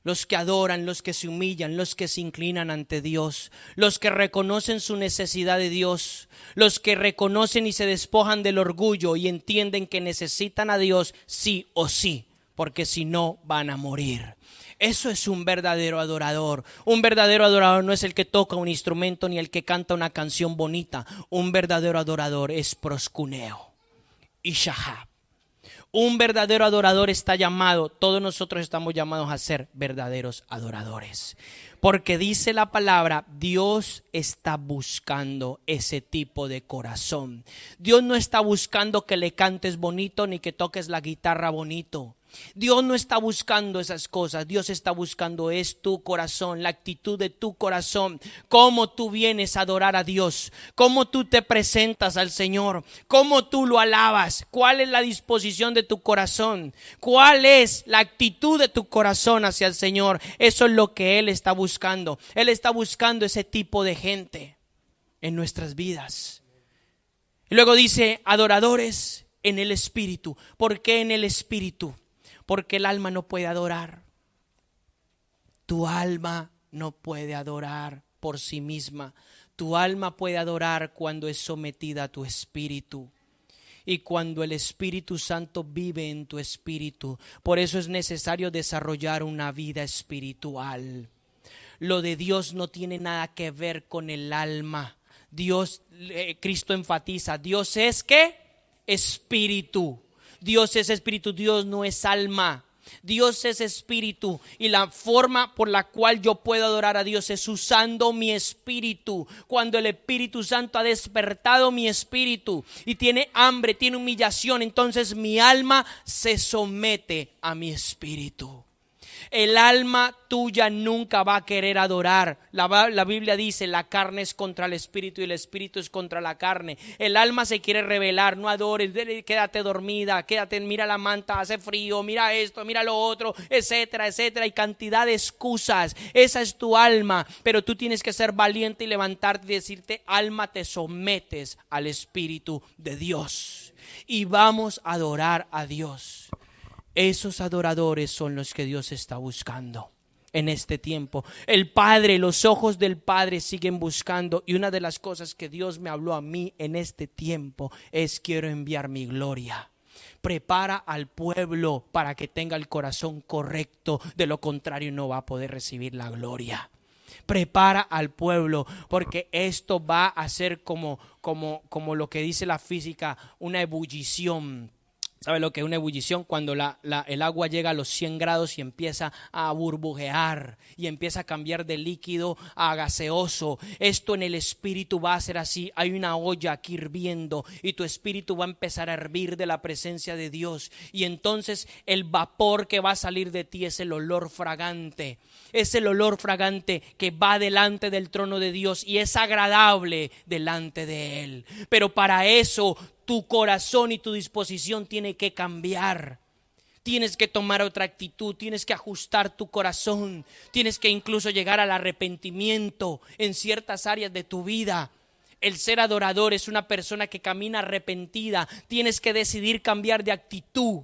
los que adoran, los que se humillan, los que se inclinan ante Dios, los que reconocen su necesidad de Dios, los que reconocen y se despojan del orgullo y entienden que necesitan a Dios sí o sí, porque si no van a morir. Eso es un verdadero adorador. Un verdadero adorador no es el que toca un instrumento ni el que canta una canción bonita. Un verdadero adorador es proscuneo y shahab. Un verdadero adorador está llamado, todos nosotros estamos llamados a ser verdaderos adoradores. Porque dice la palabra, Dios está buscando ese tipo de corazón. Dios no está buscando que le cantes bonito ni que toques la guitarra bonito. Dios no está buscando esas cosas. Dios está buscando es tu corazón, la actitud de tu corazón. Cómo tú vienes a adorar a Dios, cómo tú te presentas al Señor, cómo tú lo alabas, cuál es la disposición de tu corazón, cuál es la actitud de tu corazón hacia el Señor. Eso es lo que Él está buscando. Él está buscando ese tipo de gente en nuestras vidas. Y luego dice, adoradores en el Espíritu. ¿Por qué en el Espíritu? Porque el alma no puede adorar. Tu alma no puede adorar por sí misma. Tu alma puede adorar cuando es sometida a tu espíritu. Y cuando el Espíritu Santo vive en tu espíritu. Por eso es necesario desarrollar una vida espiritual. Lo de Dios no tiene nada que ver con el alma. Cristo enfatiza, Dios es ¿qué? Espíritu. Dios es espíritu, Dios no es alma. Dios es espíritu y la forma por la cual yo puedo adorar a Dios es usando mi espíritu. Cuando el Espíritu Santo ha despertado mi espíritu y tiene hambre, tiene humillación, entonces mi alma se somete a mi espíritu. El alma tuya nunca va a querer adorar. La Biblia dice, la carne es contra el espíritu y el espíritu es contra la carne. El alma se quiere rebelar, no adores, quédate dormida, quédate, mira la manta, hace frío, mira esto, mira lo otro, etcétera, etcétera. Hay cantidad de excusas. Esa es tu alma, pero tú tienes que ser valiente y levantarte y decirte, alma, te sometes al Espíritu de Dios. Y vamos a adorar a Dios. Esos adoradores son los que Dios está buscando en este tiempo. El Padre, los ojos del Padre siguen buscando. Y una de las cosas que Dios me habló a mí en este tiempo es: quiero enviar mi gloria. Prepara al pueblo para que tenga el corazón correcto. De lo contrario no va a poder recibir la gloria. Prepara al pueblo, porque esto va a ser como lo que dice la física, una ebullición. ¿Sabe lo que es una ebullición? Cuando el agua llega a los 100 grados y empieza a burbujear y empieza a cambiar de líquido a gaseoso. Esto en el espíritu va a ser así. Hay una olla aquí hirviendo y tu espíritu va a empezar a hervir de la presencia de Dios. Y entonces el vapor que va a salir de ti es el olor fragante. Es el olor fragante que va delante del trono de Dios y es agradable delante de Él. Pero para eso tu corazón y tu disposición tiene que cambiar. Tienes que tomar otra actitud, tienes que ajustar tu corazón, tienes que incluso llegar al arrepentimiento en ciertas áreas de tu vida. El ser adorador es una persona que camina arrepentida. Tienes que decidir cambiar de actitud.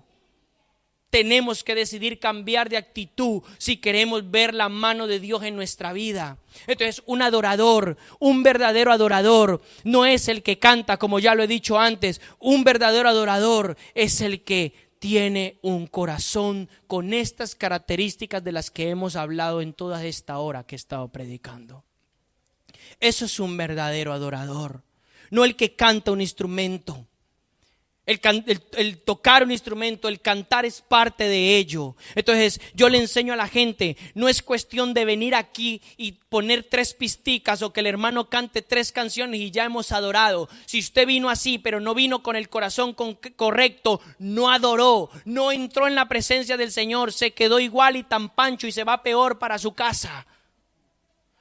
Tenemos que decidir cambiar de actitud si queremos ver la mano de Dios en nuestra vida. Entonces, un adorador, un verdadero adorador, no es el que canta, como ya lo he dicho antes. Un verdadero adorador es el que tiene un corazón con estas características de las que hemos hablado en toda esta hora que he estado predicando. Eso es un verdadero adorador, no el que canta un instrumento. El tocar un instrumento, el cantar es parte de ello. Entonces yo le enseño a la gente, no es cuestión de venir aquí y poner 3 pisticas o que el hermano cante 3 canciones y ya hemos adorado. Si usted vino así pero no vino con el corazón correcto, no adoró, no entró en la presencia del Señor, se quedó igual y tan pancho y se va peor para su casa.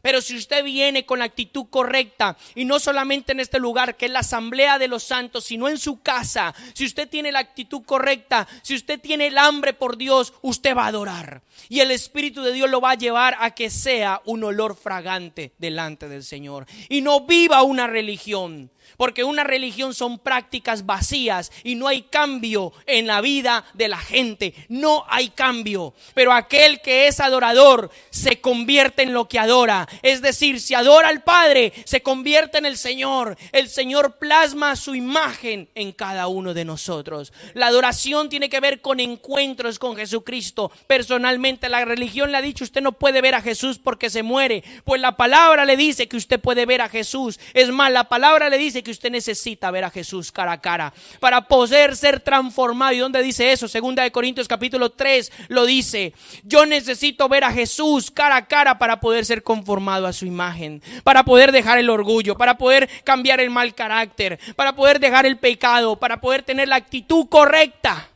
Pero si usted viene con la actitud correcta, y no solamente en este lugar que es la asamblea de los santos, sino en su casa, si usted tiene la actitud correcta, si usted tiene el hambre por Dios, usted va a adorar. Y el Espíritu de Dios lo va a llevar a que sea un olor fragante delante del Señor. Y no viva una religión. Porque una religión son prácticas vacías y no hay cambio en la vida de la gente. No hay cambio. Pero aquel que es adorador se convierte en lo que adora. Es decir, si adora al Padre, se convierte en el Señor. El Señor plasma su imagen en cada uno de nosotros. La adoración tiene que ver con encuentros con Jesucristo. Personalmente, la religión le ha dicho: usted no puede ver a Jesús porque se muere. Pues la palabra le dice que usted puede ver a Jesús. Es más, la palabra le dice que usted necesita ver a Jesús cara a cara para poder ser transformado. ¿Y dónde dice eso? 2 Corintios capítulo 3 lo dice. Yo necesito ver a Jesús cara a cara para poder ser conformado a su imagen, para poder dejar el orgullo, para poder cambiar el mal carácter, para poder dejar el pecado, para poder tener la actitud correcta.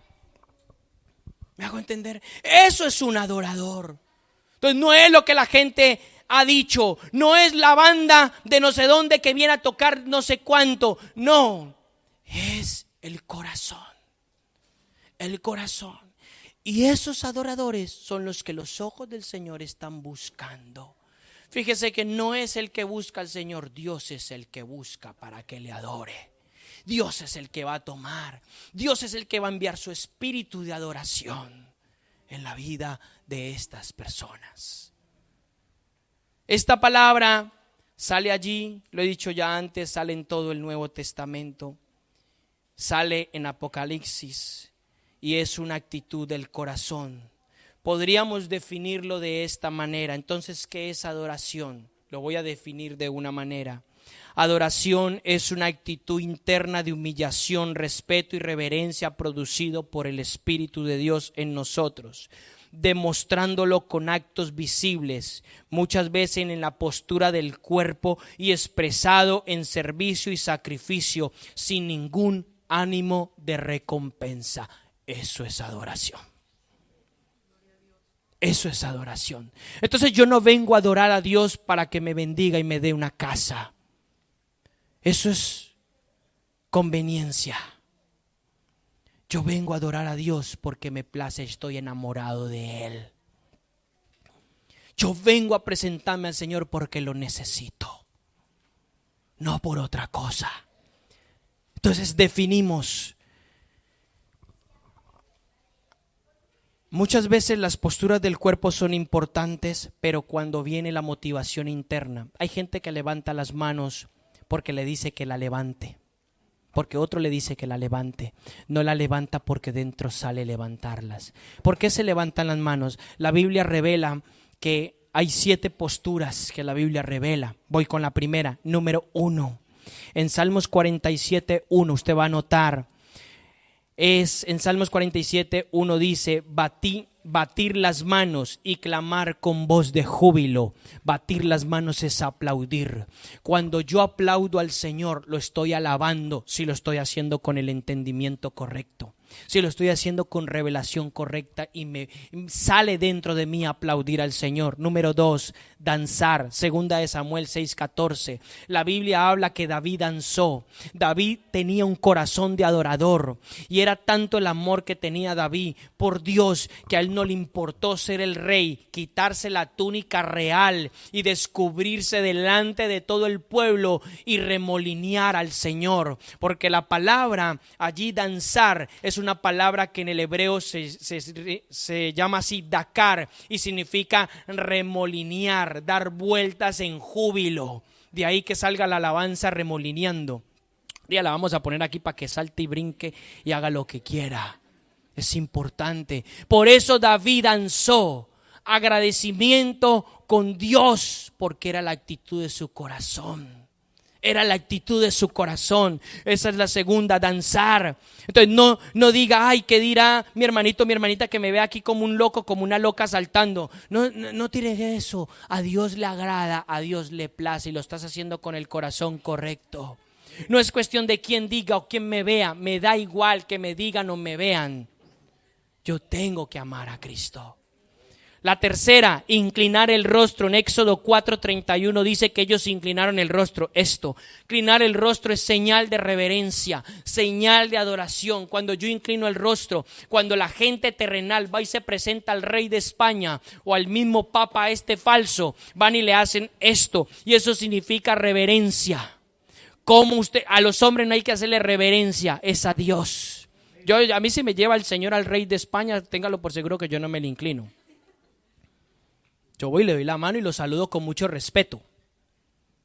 ¿Me hago entender? Eso es un adorador. Entonces no es lo que la gente ha dicho, no es la banda de no sé dónde que viene a tocar no sé cuánto, no, es el corazón. El corazón. Y esos adoradores son los que los ojos del Señor están buscando. Fíjese que no es el que busca al Señor, Dios es el que busca para que le adore. Dios es el que va a tomar, Dios es el que va a enviar su espíritu de adoración en la vida de estas personas. Esta palabra sale allí, lo he dicho ya antes, sale en todo el Nuevo Testamento, sale en Apocalipsis y es una actitud del corazón. Podríamos definirlo de esta manera. Entonces, ¿qué es adoración? Lo voy a definir de una manera. Adoración es una actitud interna de humillación, respeto y reverencia producido por el Espíritu de Dios en nosotros, demostrándolo con actos visibles, muchas veces en la postura del cuerpo y expresado en servicio y sacrificio sin ningún ánimo de recompensa. Eso es adoración. Eso es adoración. Entonces yo no vengo a adorar a Dios para que me bendiga y me dé una casa. Eso es conveniencia. Yo vengo a adorar a Dios porque me place, estoy enamorado de Él. Yo vengo a presentarme al Señor porque lo necesito, no por otra cosa. Entonces definimos. Muchas veces las posturas del cuerpo son importantes, pero cuando viene la motivación interna, hay gente que levanta las manos porque le dice que la levante, porque otro le dice que la levante. No la levanta porque dentro sale levantarlas. ¿Por qué se levantan las manos? La Biblia revela que hay 7 posturas que la Biblia revela. Voy con la primera, número 1. En Salmos 47:1 usted va a notar. En Salmos 47:1 dice: batir las manos y clamar con voz de júbilo. Batir las manos es aplaudir. Cuando yo aplaudo al Señor, lo estoy alabando si lo estoy haciendo con el entendimiento correcto, si lo estoy haciendo con revelación correcta y me sale dentro de mí aplaudir al Señor. Número 2, danzar. Segunda de Samuel 6:14. La Biblia habla que David danzó. David tenía un corazón de adorador y era tanto el amor que tenía David por Dios que a él no le importó ser el rey, quitarse la túnica real y descubrirse delante de todo el pueblo y remolinear al Señor, porque la palabra allí danzar es una palabra que en el hebreo se llama así, dakar, y significa remolinear, dar vueltas en júbilo. De ahí que salga la alabanza remolineando. Ya la vamos a poner aquí para que salte y brinque y haga lo que quiera. Es importante. Por eso David danzó, agradecimiento con Dios, porque era la actitud de su corazón. Era la actitud de su corazón. Esa es la segunda, danzar. Entonces no diga, ay, ¿qué dirá mi hermanito, mi hermanita que me ve aquí como un loco, como una loca saltando? No tires eso. A Dios le agrada, a Dios le place y lo estás haciendo con el corazón correcto. No es cuestión de quién diga o quién me vea. Me da igual que me digan o me vean. Yo tengo que amar a Cristo. La tercera, inclinar el rostro. En Éxodo 4:31 dice que ellos inclinaron el rostro. Inclinar el rostro es señal de reverencia, señal de adoración. Cuando yo inclino el rostro, cuando la gente terrenal va y se presenta al rey de España o al mismo papa falso, van y le hacen esto. Y eso significa reverencia. Como a los hombres no hay que hacerle reverencia, es a Dios. A mí si me lleva el Señor al rey de España, téngalo por seguro que yo no me le inclino. Yo voy y le doy la mano y lo saludo con mucho respeto.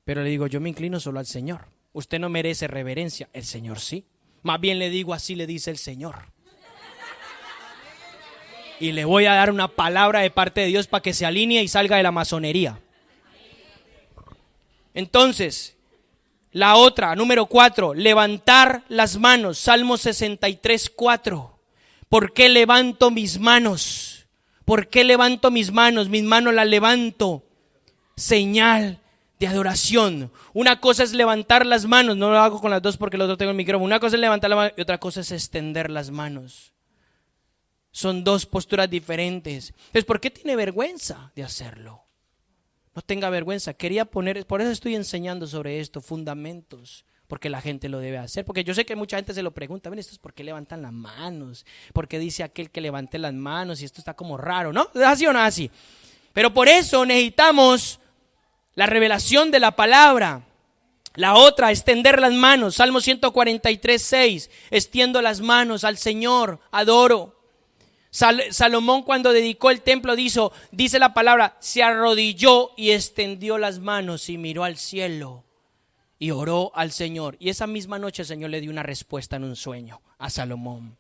Pero le digo, yo me inclino solo al Señor. Usted no merece reverencia, el Señor sí. Más bien le digo, así le dice el Señor. Y le voy a dar una palabra de parte de Dios para que se alinee y salga de la masonería. Entonces, la otra, número 4, levantar las manos. Salmo 63:4. ¿Por qué levanto mis manos? ¿Por qué levanto mis manos? Mis manos las levanto. Señal de adoración. Una cosa es levantar las manos. No lo hago con las dos porque el otro tengo el micrófono. Una cosa es levantar la mano y otra cosa es extender las manos. Son dos posturas diferentes. Entonces, ¿por qué tiene vergüenza de hacerlo? No tenga vergüenza. Por eso estoy enseñando sobre esto, fundamentos, porque la gente lo debe hacer. Porque yo sé que mucha gente se lo pregunta, ven, esto es por qué levantan las manos, por qué dice aquel que levante las manos y esto está como raro, ¿no? ¿Es así o no es así? Pero por eso necesitamos la revelación de la palabra. La otra, extender las manos. Salmo 143:6, extiendo las manos al Señor, adoro. Salomón, cuando dedicó el templo, dice la palabra, se arrodilló y extendió las manos y miró al cielo y oró al Señor. Y esa misma noche el Señor le dio una respuesta en un sueño a Salomón.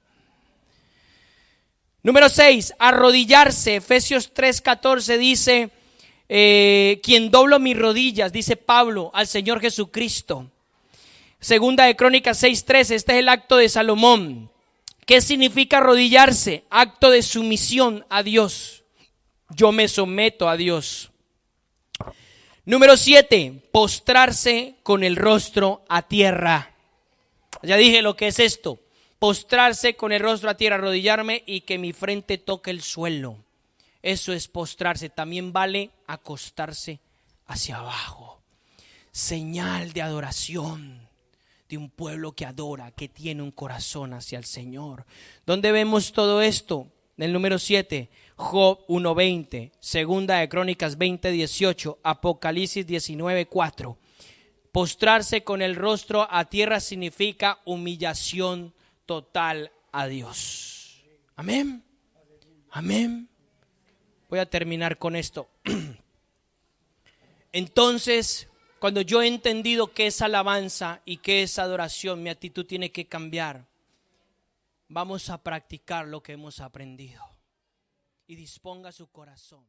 Número 6, arrodillarse. Efesios 3:14 dice, quien doblo mis rodillas, dice Pablo, al Señor Jesucristo. Segunda de Crónicas 6:13, este es el acto de Salomón. ¿Qué significa arrodillarse? Acto de sumisión a Dios. Yo me someto a Dios. Número 7, postrarse con el rostro a tierra. Ya dije lo que es esto. Postrarse con el rostro a tierra, arrodillarme y que mi frente toque el suelo. Eso es postrarse. También vale acostarse hacia abajo. Señal de adoración de un pueblo que adora, que tiene un corazón hacia el Señor. ¿Dónde vemos todo esto? En el número 7, Job 1:20, Segunda de Crónicas 20:18, Apocalipsis 19:4. Postrarse con el rostro a tierra significa humillación total a Dios. Amén. Amén. Voy a terminar con esto. Entonces, cuando yo he entendido qué es alabanza y qué es adoración, mi actitud tiene que cambiar. Vamos a practicar lo que hemos aprendido. Y disponga su corazón.